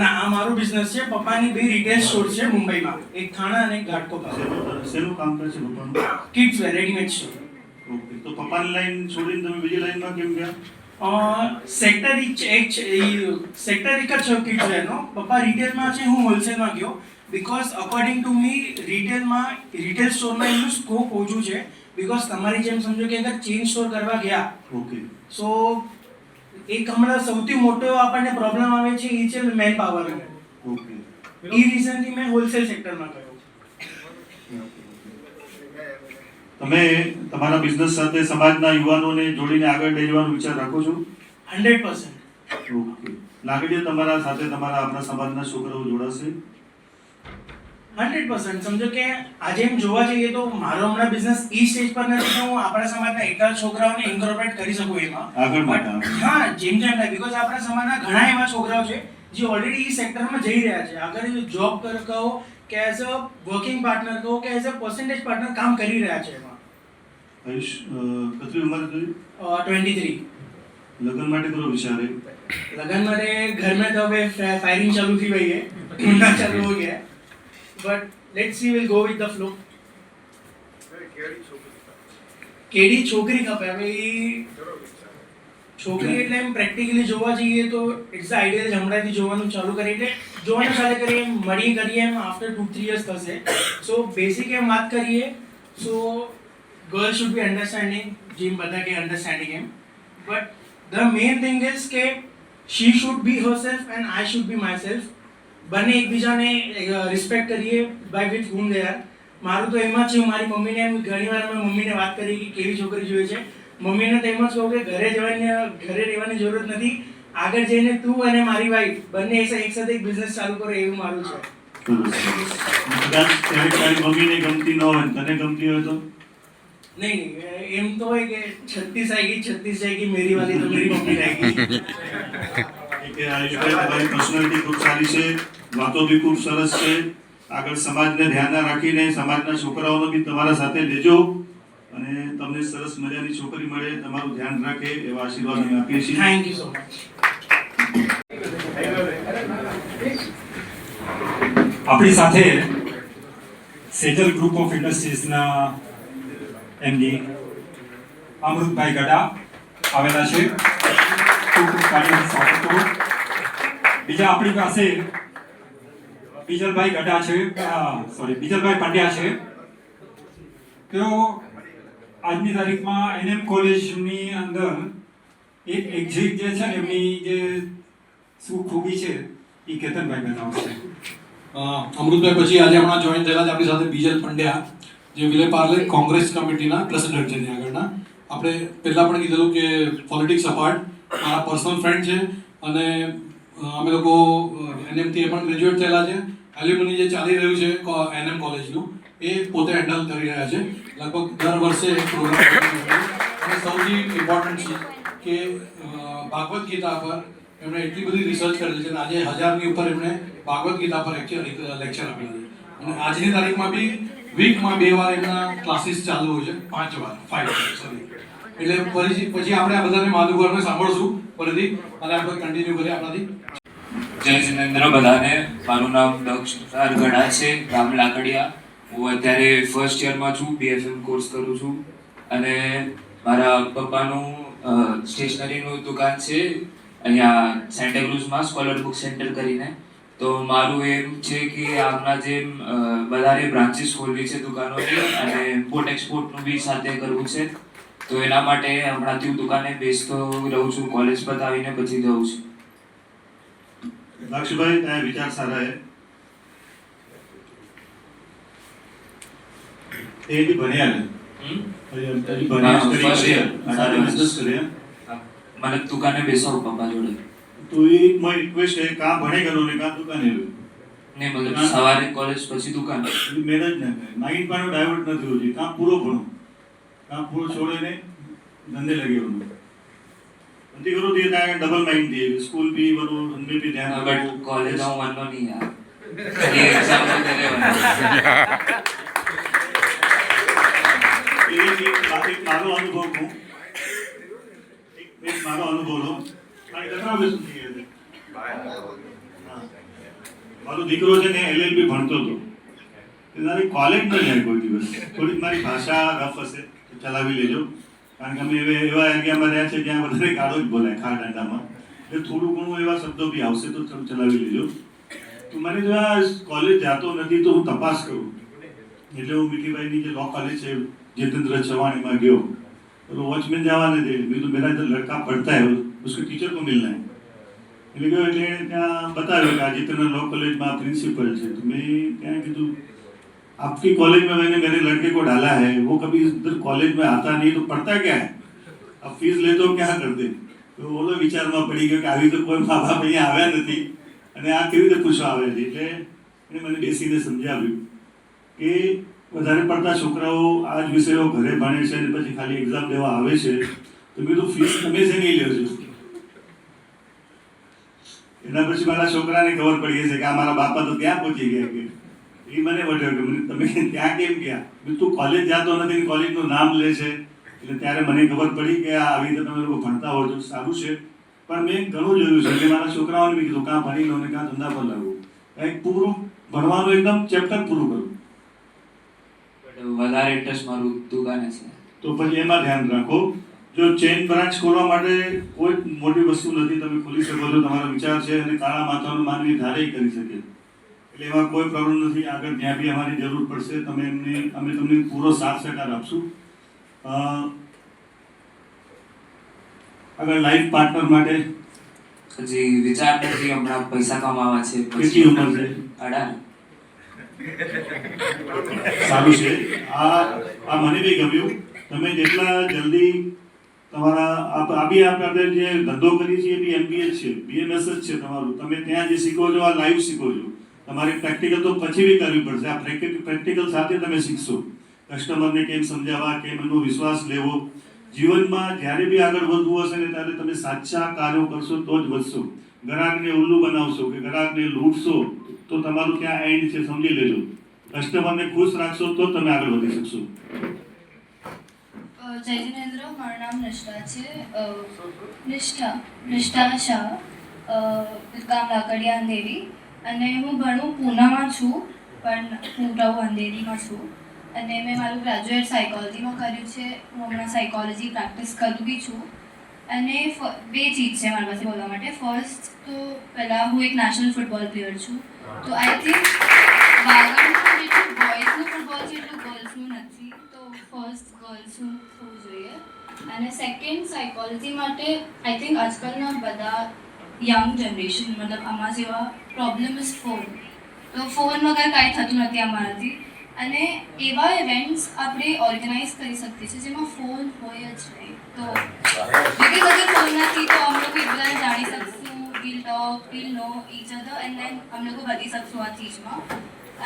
ના, આ મારો બિઝનેસ છે. પપ્પાની 2 રિટેલ સ્ટોર છે મુંબઈમાં, એક થાણા અને એક ઘાટકોપર. શેનું કામ કરે છે પપ્પાનું? Kids wear, readymade store. Okay, તો પપ્પાની લાઈન છોડીને તમે બીજી લાઈનમાં કેમ ગયા? સેક્ટર એક જ છે કિડ્સ વેરનો. પપ્પા રિટેલમાં છે, હું હોલસેલમાં ગયો. Because according to me retail સ્ટોરમાં એનું સ્કોપ ઓછું છે. બીકોઝ તમારી જેમ સમજો કે અગર ચેઇન સ્ટોર કરવા ગયા, ઓકે, સો એક હમણાં સૌથી મોટો આપણને પ્રોબ્લેમ આવે છે એ છે મેન પાવરનો. ઓકે, એ રીઝનથી મેં હોલસેલ સેક્ટરમાં ગયો. તમે તમારા બિઝનેસ સાથે સમાજના યુવાનોને જોડીને આગળ લઈ જવાનો વિચાર રાખો છો? 100%. ઓકે, લાગણીઓ તમારા સાથે તમારા આપણા સમાજના છોકરાઓ જોડાશે? 100%. સમજો કે આજે એમ જોવા જઈએ તો મારો હમણાં બિઝનેસ એ સ્ટેજ પર નથી કે હું આપણા સમાજના એકલા છોકરાઓને ઇન્કોર્પોરેટ કરી શકું એમાં. આગળ માટે હા, જેમ થાય, બીકોઝ આપણા સમાજના ઘણા એવા છોકરાઓ છે જે ઓલરેડી એ સેક્ટરમાં જઈ રહ્યા છે. આગળ જોબ કહો કે એઝ અ વર્કિંગ પાર્ટનર કહો કે એઝ અ પર્સન્ટેજ પાર્ટનર કામ કરી રહ્યા છે એમાં. આયુષ, કેટલી ઉંમર થઈ? 23. લગ્ન માટે કરો વિચારે? लगन मेरे घर में तो अभी फायरिंग चालू थी गई है, ढूंढना चालू हो गया है, but let's see will go with the flow. KD छोकरी खपे હવે છોકરી એટલે એમ પ્રેક્ટિકલી જોવા જઈએ તો ઇટ્સ આઈડિયલ હમણાંથી જોવાનું ચાલુ કરી એટલે જોવાનું ચાલુ કરીએ મળી કરીએ એમ આફ્ટર 2-3 years થશે. સો બેસિક એમ વાત કરીએ so girl should be understanding, જેમ બધા કે અન્ડરસ્ટેન્ડિંગ એમ, but the main thing is કે she should be herself and I should be myself. બંને એકબીજાને રિસ્પેક્ટ કરીએ by with whom they are. મારું તો એમ જ છે, મારી મમ્મીને એમ ઘણીવાર અમે મમ્મીને વાત કરી કે કેવી છોકરી જોઈએ છે, મમ્મીને તો એમ જ કહું કે ઘરે રહેવાની જરૂરત નથી, આગળ જઈને તું અને મારી વાઈફ બંને એક સાથે એક બિઝનેસ ચાલુ કરો એવું મારું છે. મમ્મીને ગમતી ન હોય તને ગમતી હોય તો નહીં, એમ તો હોય કે 36 આएगी 36 जाएगी, मेरी वाली तो मेरी मम्मी रहेगी. કે તમારી પર્સનાલિટી ખૂબ સારી છે, વાતો બી ખૂબ સરસ છે. આગળ સમાજને ધ્યાનમાં રાખીને સમાજના છોકરાઓને બી તમારા સાથે લેજો અને તમને સરસ મજાની છોકરી મળે, તમારું ધ્યાન રાખે એવા આશીર્વાદ અમે આપીએ છીએ. Thank you so much. આપણી સાથે સેજલ ગ્રુપ ઓફ ઇન્ડસ્ટ્રીઝના એમડી અમૃતભાઈ ગડા આવેલા છે. ખૂબ કાર્યરત સ્વાગત કરું. બીજા આપણી પાસે બીજલભાઈ ગડા છે, બીજલભાઈ પંડ્યા છે. તેઓ આજની તારીખમાં NM કોલેજની અંદર એક એક્ઝિટ જે છે ને એમની જે શું ખૂબી છે એ કેતનભાઈ બતાવશે. અમૃતભાઈ પછી આજે હમણાં જોઈન થયેલા છે આપણી સાથે બીજલ પંડ્યા, જે વિલે પાર્લે કોંગ્રેસ કમિટીના પ્રેસિડેન્ટ છે ત્યાં આગળના. આપણે પહેલાં પણ કીધેલું કે પોલિટિક્સ અપાર્ટ મારા પર્સનલ ફ્રેન્ડ છે અને અમે લોકો NMથી પણ ગ્રેજ્યુએટ થયેલા છે. એલ્યુમની જે ચાલી રહ્યું છે NM કોલેજનું એ પોતે હેન્ડલ કરી રહ્યા છે. લગભગ દર વર્ષે એક પ્રોગ્રામ અને સૌથી ઇમ્પોર્ટન્ટ છે કે ભાગવત ગીતા પર એમણે એટલી બધી રિસર્ચ કરેલી છે અને આજે 1000ની ઉપર એમણે ભાગવત ગીતા પર લેક્ચર આપેલા છે. અને આજની તારીખમાં બી વીકમાં 2 વાર એમના ક્લાસીસ ચાલુ હોય છે, 5 વાર 5 સોરી. એટલે પછી આપણે આ બધાને માધુકરને સાંભળશું ફરીથી અને આપણે કન્ટિન્યુ કરીએ આપણાથી. જય જિનેન્દ્ર બધાને. મારું નામ દક્ષ તુષાર ગડા છે, ગામ લાકડિયા. હું અત્યારે ફર્સ્ટ યરમાં છું, BFM કોર્સ કરું છું અને મારા પપ્પાનું સ્ટેશનરીનું દુકાન છે અહીંયા સેન્ટાક્રુઝમાં, સ્કોલર બુક સેન્ટર કરીને. તો મારું એમ છે કે આમના જેમ વધારે બ્રાન્ચીસ ખોલવી છે દુકાનોની અને ઇમ્પોર્ટ એક્સપોર્ટનું બી સાથે કરવું છે. તો એના માટે હમણાંથી હું દુકાને બેસતો રહું છું, કોલેજ પતાવીને પછી જઉં છું. લક્ષભાઈ, તારા વિચાર સારા હે. એ બી ભણ્યા ને હજી ભણ્યા બિઝનેસ કર્યા. મને દુકાને બેસાવું પપ્પા જોડે. તો એક મારી રિક્વેસ્ટ છે, કાં ભણે કરો ને કાં દુકાને રહ્યો. ને મતલબ સવારે કોલેજ પછી દુકાન. મેનેજ ના કરે, માઇન્ડ પણ ડાયવર્ટ ન થયું જોઈએ. કાં પૂરો ભણો, કાં પૂરો છોડીને ધંધે લગી રહો. નથી કરું તે ત્યાં ડબલ માઇન્ડ દે, સ્કૂલ બી બધું ધંધે બી ધ્યાન બટ કોલેજ હું મનનો નહીં યાર. ખાલી એક્ઝામ તો કરે મારો અનુભવ કહું, એક મારો અનુભવ લો. મારો દીકરો છે ને LLB ભણતો હતો. તારી કોલેજ ન જાય કોઈ દિવસ. થોડીક મારી ભાષા રફ હશે તો ચલાવી લેજો, કારણ કે અમે એવા એરિયામાં રહ્યા છે જ્યાં વધારે ગાળો જ બોલાય ખા દાંડામાં. એટલે થોડું ઘણું એવા શબ્દો બી આવશે તો ચલાવી લેજો. તો મને જો આ કોલેજ જાતો નથી તો હું તપાસ કરું. એટલે હું મીઠીભાઈની જે લો કોલેજ છે जितेंद्र चौहान में गयो तो वॉचमैन जावाने थे. मैं तो मेरा जो लड़का पढ़ता है उसके टीचर को मिलना है. એટલે ગયો એટલે ત્યાં बताया कि जितेंद्र लॉ कॉलेज में प्रिंसिपल है. तो मैं क्या कीधु, आपकी कॉलेज में मैंने मेरे लड़के को डाला है, वो कभी इधर कॉलेज में आता नहीं तो पढ़ता क्या है, अब फीस ले तो क्या करते. तो बोलो विचाરમાં પડી ગયો કે આવી તો કોઈ મા બાપ અહીંયા આવ્યા નથી અને આ કેવી રીતે પૂછવા આવે છે. એટલે એને મને બેસીને સમજાવ્યું કે વધારે પડતા છોકરાઓ આ જ વિષયો ઘરે ભણે છે અને પછી ખાલી એક્ઝામ દેવા આવે છે. તો મેં તો ફીસ તમે છે નહીં લ્યો છો. એના પછી મારા છોકરાને ખબર પડી છે કે આ મારા બાપા તો ત્યાં પહોંચી ગયા. કે એ મને વઢ્યો કે તમે ત્યાં કેમ ગયા. મેં તું કોલેજ જાતો નથી, કોલેજનું નામ લે છે. એટલે ત્યારે મને ખબર પડી કે આ આવી રીતે તમે લોકો ભણતા હો તો સારું છે. પણ મેં ઘણું જોયું છે કે મારા છોકરાઓને બી કીધું કાં ભણી લો ને કાં ધંધા પર લાગવું, કંઈક પૂરું ભણવાનું એકદમ ચેપ્ટર પૂરું કરવું. વધારે ઇન્ટરેસ્ટ મારું દુકાને છે. તો પછી એમાં ધ્યાન રાખો. જો ચેન બ્રાન્ચ ખોલવા માટે કોઈ મોટી વસ્તુ નથી, તમે ખોલી શકો છો. તમારો વિચાર છે અને કાળા માથાનો માનવી ધારે કરી શકે, એટલે એમાં કોઈ પ્રોબ્લેમ નથી. આગળ જ્યાં બી અમારી જરૂર પડશે અમે તમને પૂરો સાથ સહકાર આપશું. આગળ લાઈફ પાર્ટનર માટે હજી વિચાર નથી. હમણાં પૈસા કમાવા છે. કેટલી ઉંમર છે? 18. સારું છે. આ મને બી ગમ્યું. તમે જેટલા જલ્દી તમારા આપણે જે ધંધો કરીએ છીએ એ બી MBA છે, BMS જ છે તમારું. તમે ત્યાં જે શીખો છો આ લાઈવ શીખો છો. તમારે પ્રેક્ટિકલ તો પછી બી કરવી પડશે. આ પ્રેક્ટિકલ સાથે તમે શીખશો. કસ્ટમરને કેમ સમજાવવા, કેમ એનો વિશ્વાસ લેવો. જીવનમાં જ્યારે બી આગળ વધવું હશે ને ત્યારે તમે સાચા કાર્યો કરશો તો જ વધશો. ગ્રાહકને ઉલ્લુ બનાવશો કે ગ્રાહકને લૂંટશો તો તમારું ત્યાં એન્ડ છે, સમજી લેજો. કસ્ટમરને ખુશ રાખશો તો તમે આગળ વધી શકશો. જય જિનેન્દ્ર, મારું નામ નિષ્ઠા છે. નિષ્ઠા શાહ, ગામ લાકડિયા અંધેરી. અને હું ભણું પૂનામાં છું, પણ હું રહું અંધેરીમાં છું. અને મેં મારું ગ્રેજ્યુએટ સાયકોલોજીમાં કર્યું છે. હું હમણાં સાયકોલોજી પ્રેક્ટિસ કરું બી છું. અને બે ચીજ છે મારી પાસે બોલવા માટે. ફર્સ્ટ તો પહેલાં હું એક નેશનલ ફૂટબોલ પ્લેયર છું. તો આઈ થિંક વાગડનું જેટલું બોયઝનું ફૂટબોલ છે એટલું ગર્લ્સનું નથી. તો ફર્સ્ટ ગર્લ્સનું થવું જોઈએ. અને સેકન્ડ, સાયકોલોજી માટે આઈ થિંક આજકાલના બધા યંગ જનરેશન મતલબ આમાં જેવા પ્રોબ્લેમ ઇઝ ફોન. તો ફોન વગર કાંઈ થતું નથી અમારાથી. અને એવા ઇવેન્ટ્સ આપણે ઓર્ગેનાઇઝ કરી શકીએ છીએ જેમાં ફોન હોય જ નહીં. તો બીજી અગર ફોન નથી તો અમે લોકો એકબીજાને જાણી શકશું. We'll talk, we'll know each other and then અમે લોકો વધી શકશું આ ચીજમાં.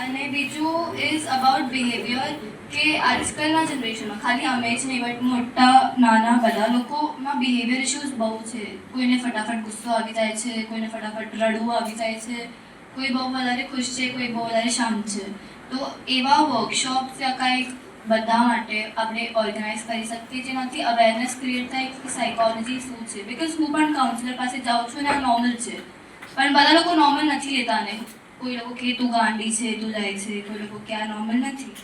અને બીજું ઇઝ અબાઉટ બિહેવિયર કે આજકાલના જનરેશનમાં ખાલી અમે જ નહીં બટ મોટા નાના બધા લોકોમાં બિહેવિયર ઇશ્યુઝ બહુ છે. કોઈને ફટાફટ ગુસ્સો આવી જાય છે, કોઈને ફટાફટ રડવું આવી જાય છે, કોઈ બહુ વધારે ખુશ છે, કોઈ બહુ વધારે શાંત છે. તો એવા વર્કશોપ્સ યા કંઈક બધા માટે આપણે ઓર્ગેનાઇઝ કરી શકીએ જેનાથી અવેરનેસ ક્રિએટ થાય કે સાયકોલોજી શું છે. બિકોઝ હું પણ કાઉન્સિલર પાસે જાઉં છું અને આ નોર્મલ છે, પણ બધા લોકો નોર્મલ નથી લેતા ને. કોઈ લોકો કે તું ગાંડી છે, તું જાય છે, કોઈ લોકો કે આ નોર્મલ નથી.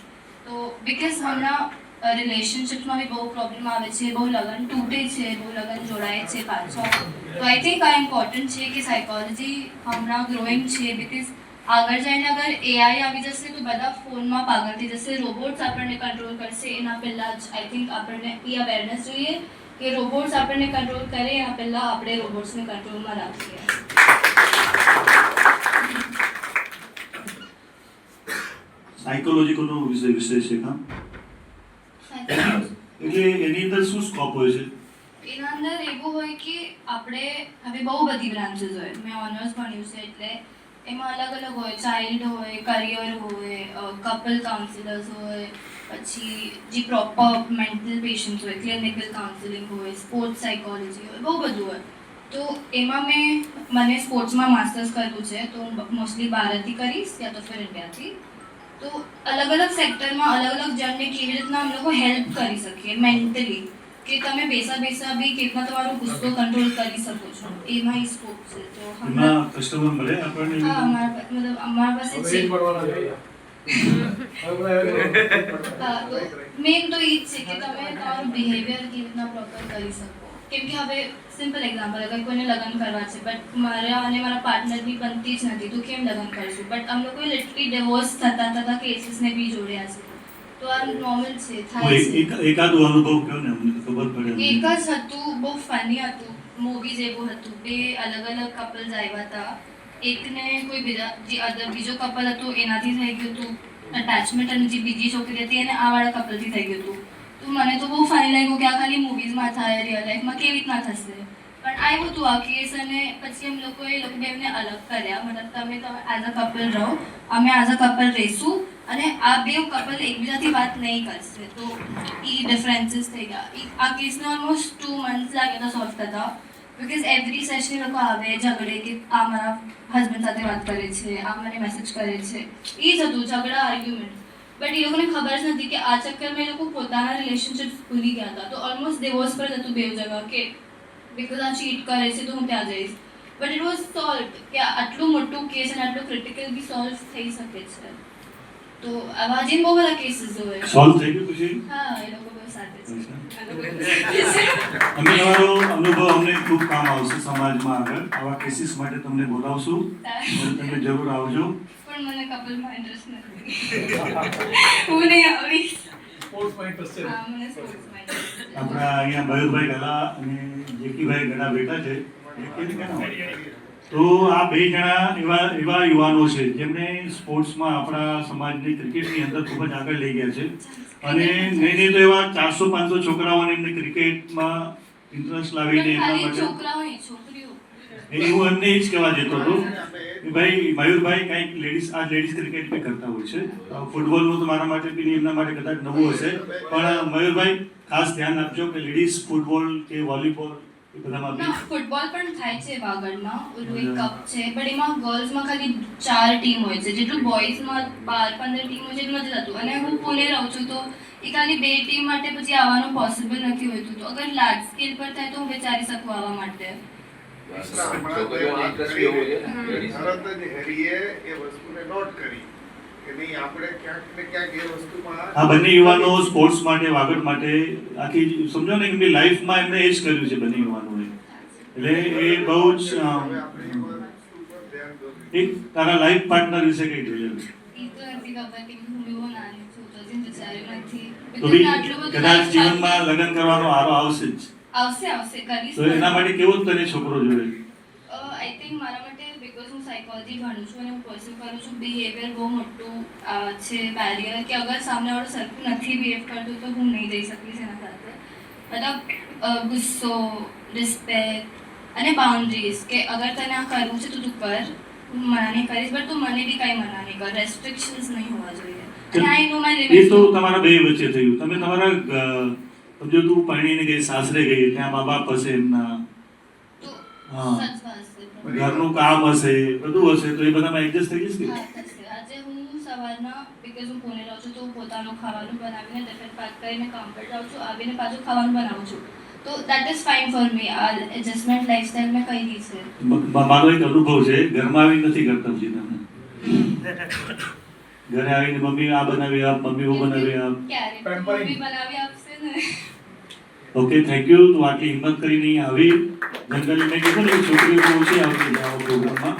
તો બિકોઝ હમણાં રિલેશનશિપમાં બી બહુ પ્રોબ્લેમ આવે છે, બહુ લગન તૂટે છે, બહુ લગન જોડાય છે પાછા. તો આઈ થિંક આ ઇમ્પોર્ટન્ટ છે કે સાયકોલોજી હમણાં ગ્રોઈંગ છે. બિકોઝ આગળ જઈને અગર એઆઈ આવી જશે તો બધા ફોનમાં પાગલ થઈ જશે, રોબોટ્સ આપણને કંટ્રોલ કરશે. એના પહેલાં જ આઈ થિંક આપણને એ અવેરનેસ જોઈએ કે રોબોટ્સ આપણને કંટ્રોલ કરે એના પહેલાં આપણે રોબોટ્સને કંટ્રોલમાં રાખીએ. સાયકોલોજીકલનો વિષય છે કામ, એટલે એની અંદર શું સ્કોપ હોય છે? એના અંદર એવું હોય કે આપણે હવે બહુ બધી બ્રાન્ચીસ હોય. મેં ઓનર્સ ભણ્યું છે એટલે એમાં અલગ અલગ હોય. ચાઇલ્ડ હોય, કરિયર હોય, કપલ કાઉન્સિલર્સ હોય, પછી જે પ્રોપર મેન્ટલ પેશન્ટ્સ હોય, ક્લિનિકલ કાઉન્સિલિંગ હોય, સ્પોર્ટ્સ સાયકોલોજી હોય, બહુ બધું હોય. તો એમાં મને સ્પોર્ટ્સમાં માસ્ટર્સ કરવું છે, તો હું મોસ્ટલી બહારથી કરીશ યા તો ફિર ઇન્ડિયાથી. તો અલગ અલગ સેક્ટરમાં અલગ અલગ જણને કેવી રીતના અમે લોકો હેલ્પ કરી શકીએ મેન્ટલી, કે તમે બેસા બી કેવી રીતના તમારો ગુસ્સો કંટ્રોલ કરી શકો છો, એમાં સ્કોપ છે. તો એમાં કસ્ટમર મળે આપણને? હા, અમારા પાસે છે. તો મેઇન તો એ જ છે કે તમે તમારું બિહેવિયર કેવી રીતના પ્રોપર કરી શકો. કેમ કે હવે સિમ્પલ એક્ઝામ્પલ, અગર કોઈને લગ્ન કરવા છે બટ મારા અને મારા પાર્ટનરની બનતી જ નથી, તો કેમ લગ્ન કરીશું? બટ અમ લોકોએ લિટરલી ડિવોર્સ થતા કેસીસને બી જોડ્યા છે. તો આ નોર્મલ છે, થાય છે. એકાદો અનુભવ કયો ને અમને ખબર પડે. એક જ હતું, બહુ ફની હતું, મૂવી જેવું હતું. બે અલગ અલગ કપલ્સ આવ્યા હતા. એકને કોઈ બીજો કપલ હતો એનાથી થઈ ગયું હતું અટેચમેન્ટ, અને જે બીજી છોકરી હતી એને આ વાળા કપલથી થઈ ગયું હતું. તો મને તો બહુ ફની લાગ્યું કે આ ખાલી મૂવીઝમાં થાય, રિયલ લાઈફમાં કેવી રીતના થશે. પણ આવ્યું હતું આ કેસ, અને પછી એ લોકો બેને અલગ કર્યા. મતલબ તમે એઝ અ કપલ રહો, અમે એઝ અ કપલ રહીશું, અને આ બે કપલ એકબીજાથી વાત નહીં કરશે. તો એ ડિફરન્સીસ થઈ ગયા. આ કેસને ઓલમોસ્ટ 2 months લાગ્યા હતા સોલ્વ થતા. બિકોઝ એવરી સેશન લોકો આવે, ઝઘડે કે આ મારા હસબન્ડ સાથે વાત કરે છે, આ મને મેસેજ કરે છે, એ જ હતું ઝઘડા, આર્ગ્યુમેન્ટ. બટ એ લોકોને ખબર જ નથી કે આ ચક્કરમાં એ લોકો પોતાના રિલેશનશિપ ભૂલી ગયા હતા. તો ઓલમોસ્ટ ડિવોર્સ પર જ હતું બે જગા, કે બિકોઝ આ ચીટ કરે છે તો હું ત્યાં જઈશ. બટ ઇટ વોઝ સોલ્વ, કે આટલું મોટું કેસ અને આટલું ક્રિટિકલ બી સોલ્વ થઈ શકે છે. તો આવા જે બહુ બધા કેસીસ હોય. સોલ્વ થઈ ગયું પછી? હા, એ લોકો બહુ સાથે છે. અમે તમારો અનુભવ અમને ખૂબ કામ આવશે સમાજમાં આગળ. આવા કેસીસ માટે તમને બોલાવશું, તમે જરૂર આવજો. પણ મને કપલમાં ઇન્ટરેસ્ટ નથી. હું નહીં આવી. સ્પોર્ટ્સમાં ઇન્ટરેસ્ટ છે. હા, મને સ્પોર્ટ્સમાં ઇન્ટરેસ્ટ છે. આપણા અહીંયા મયુરભાઈ ગલા અને જેકીભાઈ ગલા બેઠા છે. તો આ બે જણા એવા યુવાનો છે જેમને સ્પોર્ટ્સમાં આપણા સમાજની ક્રિકેટની અંદર ખૂબ જ આગળ લઈ ગયા છે. અને નહીં તો એવા 400-500 છોકરાઓને એમને ક્રિકેટમાં ઇન્ટરેસ્ટ લાવીને એમના માટે હું એમને એ જ કહેવા જતો હતો કે ભાઈ મયુરભાઈ કંઈક લેડીઝ ક્રિકેટ બી કરતા હોય છે. ફૂટબોલનું તો મારા માટે બી એમના માટે કદાચ નવું હશે, પણ મયુરભાઈ ખાસ ધ્યાન આપજો કે લેડીઝ ફૂટબોલ કે વોલીબોલ એ બધામાં બી. ફૂટબોલ પણ થાય છે વાગડમાં, ઓલું એક કપ છે, પણ એમાં ગર્લ્સમાં ખાલી 4 ટીમ હોય છે, જેટલું બોયઝમાં 12-15 ટીમ હોય છે એટલું નથી થતું. અને હું પુણે રહું છું તો એ ખાલી 2 ટીમ માટે પછી આવવાનું પોસિબલ નથી હોતું. તો અગર લાર્જ સ્કેલ પર થાય તો હું વિચારી શકું આવવા માટે. આ બંને યુવાનો સ્પોર્ટ્સ માટે, વાગડ માટે આખી સમજો ને એમની લાઈફમાં એમને એ જ કર્યું છે બંને યુવાનોએ. એટલે એ બહુ જ એક તારા લાઈફ પાર્ટનર વિશે કઈ જોઈએ? તો બી કદાચ જીવનમાં લગ્ન કરવાનો આરો આવશે જ. આવશે કરીશ. તો એના માટે કેવો તને છોકરો જોઈએ? આઈ થિંક મારા માટે, બિકોઝ હું સાયકોલોજી ભણું છું અને હું પર્સ્યુ કરું છું, બિહેવિયર બહુ મોટું છે બેરિયર, કે અગર સામેવાળો સરખું નથી બિહેવ કરતું તો હું નહીં જઈ શકીશ એના સાથે. મતલબ ગુસ્સો, રિસ્પેક્ટ અને બાઉન્ડ્રીઝ, કે અગર તને આ કરવું છે તો તું કર, હું મના નહીં કરીશ, બટ તું મને બી કંઈ મના નહીં કર. રેસ્ટ્રિક્શન્સ નહીં હોવા જોઈએ. અને આઈ નો માય લિમિટ્સ. એ તો તમારા બે વચ્ચે થયું. તમે તમારા સમજો તું પરણીને ગઈ, સાસરે ગઈ, ત્યાં મા બાપ હશે એમના, ઘરનું કામ હશે, બધું હશે, તો એ બધામાં એડજસ્ટ થઈ જશે. આજે હું સવારે સવારના બિકોઝ હું પુણે રહું છું તો હું પોતાનું ખાવાનું બનાવીને ટિફિન પેક કરીને કામ પર જાઉં છું, આવીને પાછું ખાવાનું બનાવું છું. તો that is fine for me. આ એડજસ્ટમેન્ટ લાઈફસ્ટાઈલ મેં કરી છે. મારો એક અનુભવ છે, ઘરમાં આવીને નથી કરતા પછી તમે ઘરે આવીને મમ્મી આ બનાવી આપ, મમ્મી હું બનાવી આપ. ક્યારે મમ્મી બનાવી આપશે ને. Okay, thank you. તું આટલી હિંમત કરીને અહીં આવી. જનરલી મેં કીધું ને છોકરીઓ તો ઓછી આવતી આવા પ્રોગ્રામમાં.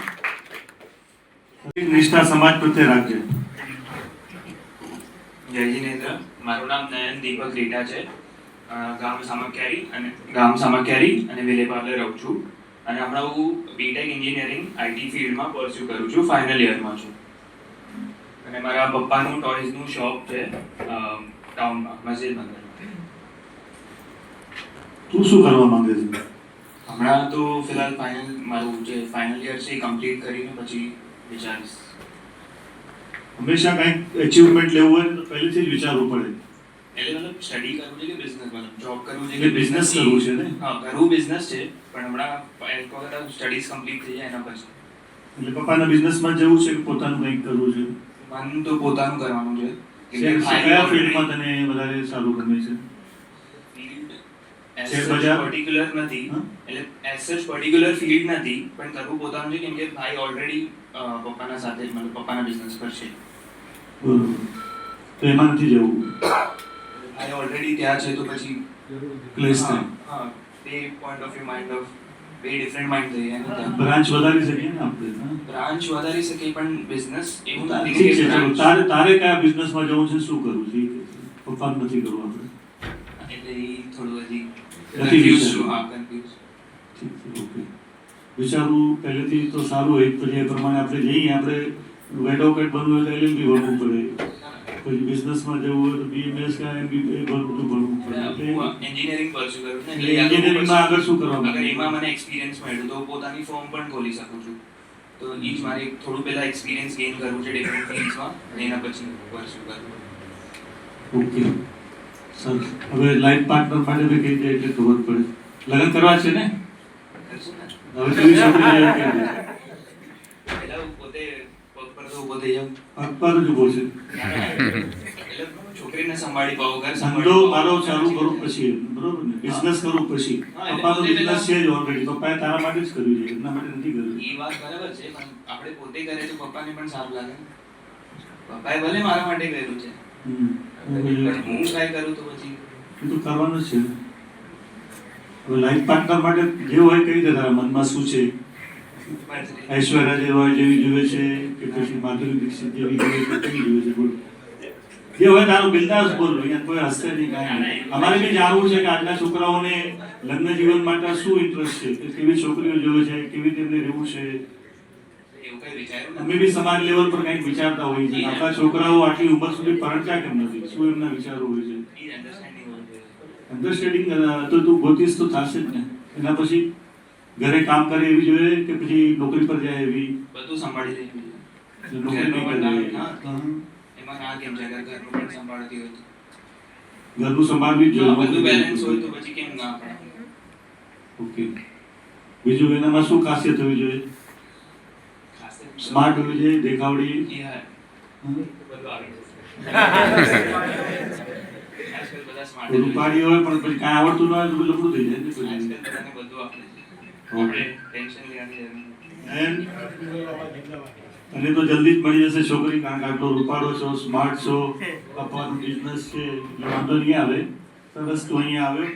નિષ્ઠા સમાજ પ્રત્યે રાખજે. જય જિનેન્દ્ર, મારું નામ નયન દીપક રીટા છે. ગામ સામખિયારી અને વિલેપાર્લે રહું છું. અને હમણાં હું બીટેક એન્જિનિયરિંગ આઈટી ફિલ્ડમાં પરસ્યુ કરું છું, ફાઇનલ યરમાં છું. અને મારા પપ્પાનું ટોયઝનું શોપ છે ટાઉનમાં, મસ્જિદ બંદરમાં. તું શું કરવા માંગે છે? હમણાં તો ફિલહાલ મારું જે ફાઇનલ યર છે એ કમ્પ્લીટ કરીને પછી વિચારીશ. હંમેશા કંઈક અચીવમેન્ટ લેવું હોય તો પહેલેથી જ વિચારવું પડે. એટલે મતલબ સ્ટડી કરવું છે કે બિઝનેસ, મતલબ જોબ કરવું છે એટલે બિઝનેસ કરવું છે ને? હા, કરવું બિઝનેસ છે, પણ હમણાં એક વખત સ્ટડીઝ કમ્પ્લીટ થઈ જાય એના પછી. એટલે પપ્પાના બિઝનેસમાં જવું છે કે પોતાનું કંઈક કરવું છે? મન તો પોતાનું કરવાનું છે. કયા ફિલ્ડમાં તને વધારે સારું ગમે છે? પર્ટિક્યુલર નથી, એટલે એઝ સચ પર્ટિક્યુલર ફિલ્ડ નથી, પણ કરવું પોતાનું છે કેમ કે ભાઈ ઓલરેડી પપ્પાના સાથે મતલબ પપ્પાના બિઝનેસ પર છે. બરોબર, તો એમાં નથી જવું. ભાઈ ઓલરેડી ત્યાં છે તો પછી ક્લેશ થાય. હા, તે point of view mind of બે ડિફરન્ટ માઇન્ડ થઈ જાય. બ્રાન્ચ વધારી શકીએ ને આપણે? બ્રાન્ચ વધારી શકીએ પણ બિઝનેસ એવું નથી. ઠીક છે, ચાલો. તારે કયા બિઝનેસમાં જવું છે, શું કરવું છે? પપ્પાને નથી કરવું આપણે. એટલે એ થોડું હજી કન્ફ્યુઝ છું. હા, કન્ફ્યુઝ. ઠીક છે, ઓકે. વિચારવું પહેલેથી તો સારું હોય, પછી એ પ્રમાણે આપણે જઈએ. આપણે એડવોકેટ બનવું હોય તો LLB ભણવું પડે, પછી બિઝનેસમાં જવું હોય તો BMS કે MBA બધું ભણવું પડે. એન્જિનિયરિંગ પરસ્યુ કરું ને, એટલે એન્જિનિયરિંગમાં આગળ શું કરવાનું? અગર એમાં મને એક્સપિરિયન્સ મળ્યું તો પોતાની ફર્મ પણ ખોલી શકું છું. તો એ જ મારે થોડું પહેલા એક્સપિરિયન્સ ગેઇન કરવું છે ડિફરન્ટ ફિલ્ડ્સમાં, અને એના પછી પરસ્યુ કરવું. Okay, sir. હવે લાઈફ પાર્ટનર માટે બી કઈ રીતે એટલે ખબર પડે? લગ્ન કરવા છે ને? કરશું ને. હવે કેવી છોકરી જોઈએ કે પહેલા હું પોતે પગ પર તો ઊભો થઈ જાઉં. પગ પર જ ઊભો છે? એટલે છોકરીને સંભાળી પાઉં, ઘર ધંધો સંભાળી મારો ચાલુ કરું પછી, બરોબર ને? બિઝનેસ કરું પછી. પપ્પાનો બિઝનેસ છે જ ઓલરેડી. પપ્પાએ તારા માટે જ કર્યું છે, એમના માટે નથી કર્યું. એ વાત બરાબર છે, પણ આપણે પોતે કરે તો પપ્પાને પણ સારું લાગે. પપ્પાએ ભલે મારા માટે કર્યું છે, પણ હું કાંઈ કરું તો પછી એ તો કરવાનું જ છે. હવે લાઈફ પાર્ટનર માટે જે હોય કઈ રીતે તારા મનમાં શું છે? ઐશ્વર્યા જેવી જોઈએ છે કે પછી માધુરી દીક્ષિત જેવી જોઈએ છે, કેવી જોઈએ છે? બોલ, જે હોય તારું બિંદાસ બોલ. અહીંયા કોઈ હસ્તે નહીં, કાંઈ નહીં. અમારે બી જાણવું છે કે આજના છોકરાઓને લગ્ન જીવન માટે શું ઇન્ટરેસ્ટ છે, કે કેવી છોકરીઓ જોઈએ છે, કેવી તેમને રહેવું છે. એવું કઈ વિચાર્યું અમે બી સમાજ લેવલ પર કંઈક વિચારતા હોઈએ છીએ. આપણા છોકરાઓ આટલી ઉંમર સુધી પરણતા કેમ નથી? શું એમના વિચારો હોય છે? નથી. અન્ડરસ્ટેન્ડિંગ હોવું જોઈએ. અન્ડરસ્ટેન્ડિંગ તો તું ગોતીશ તો થશે જ ને. એના પછી ઘરે કામ કરે એવી જોઈએ કે પછી નોકરી પર જાય એવી? બધું સંભાળી લેવું જોઈએ. નોકરી નહીં કરવી. એમાં ના કેમ છે, અગર ઘરનું પણ સંભાળતી હોય તો ઘરનું સંભાળવી જ જોઈએ. બધું બેલેન્સ હોય તો પછી કેમ ના પડે. ઓકે. બીજું એનામાં શું ખાસિયત હોવી જોઈએ? સ્માર્ટ હોવી જોઈએ, દેખાવડી? બધું આવી જશે. આજકાલ બધા સ્માર્ટ રૂપાળી હોય પણ પછી કાંઈ આવડતું ન હોય તો લફડું થઈ જાય ને પછી. આજકાલ બધાને બધું આપણે આપણે ટેન્શન લેવાની જરૂર નથી. અને તો જલ્દી જ મળી જશે છોકરી, કારણ કે આટલો રૂપાળો છો, સ્માર્ટ છો, પપ્પાનું બિઝનેસ છે, એટલે વાંધો નહીં આવે. સરસ તું અહીંયા આવ્યો.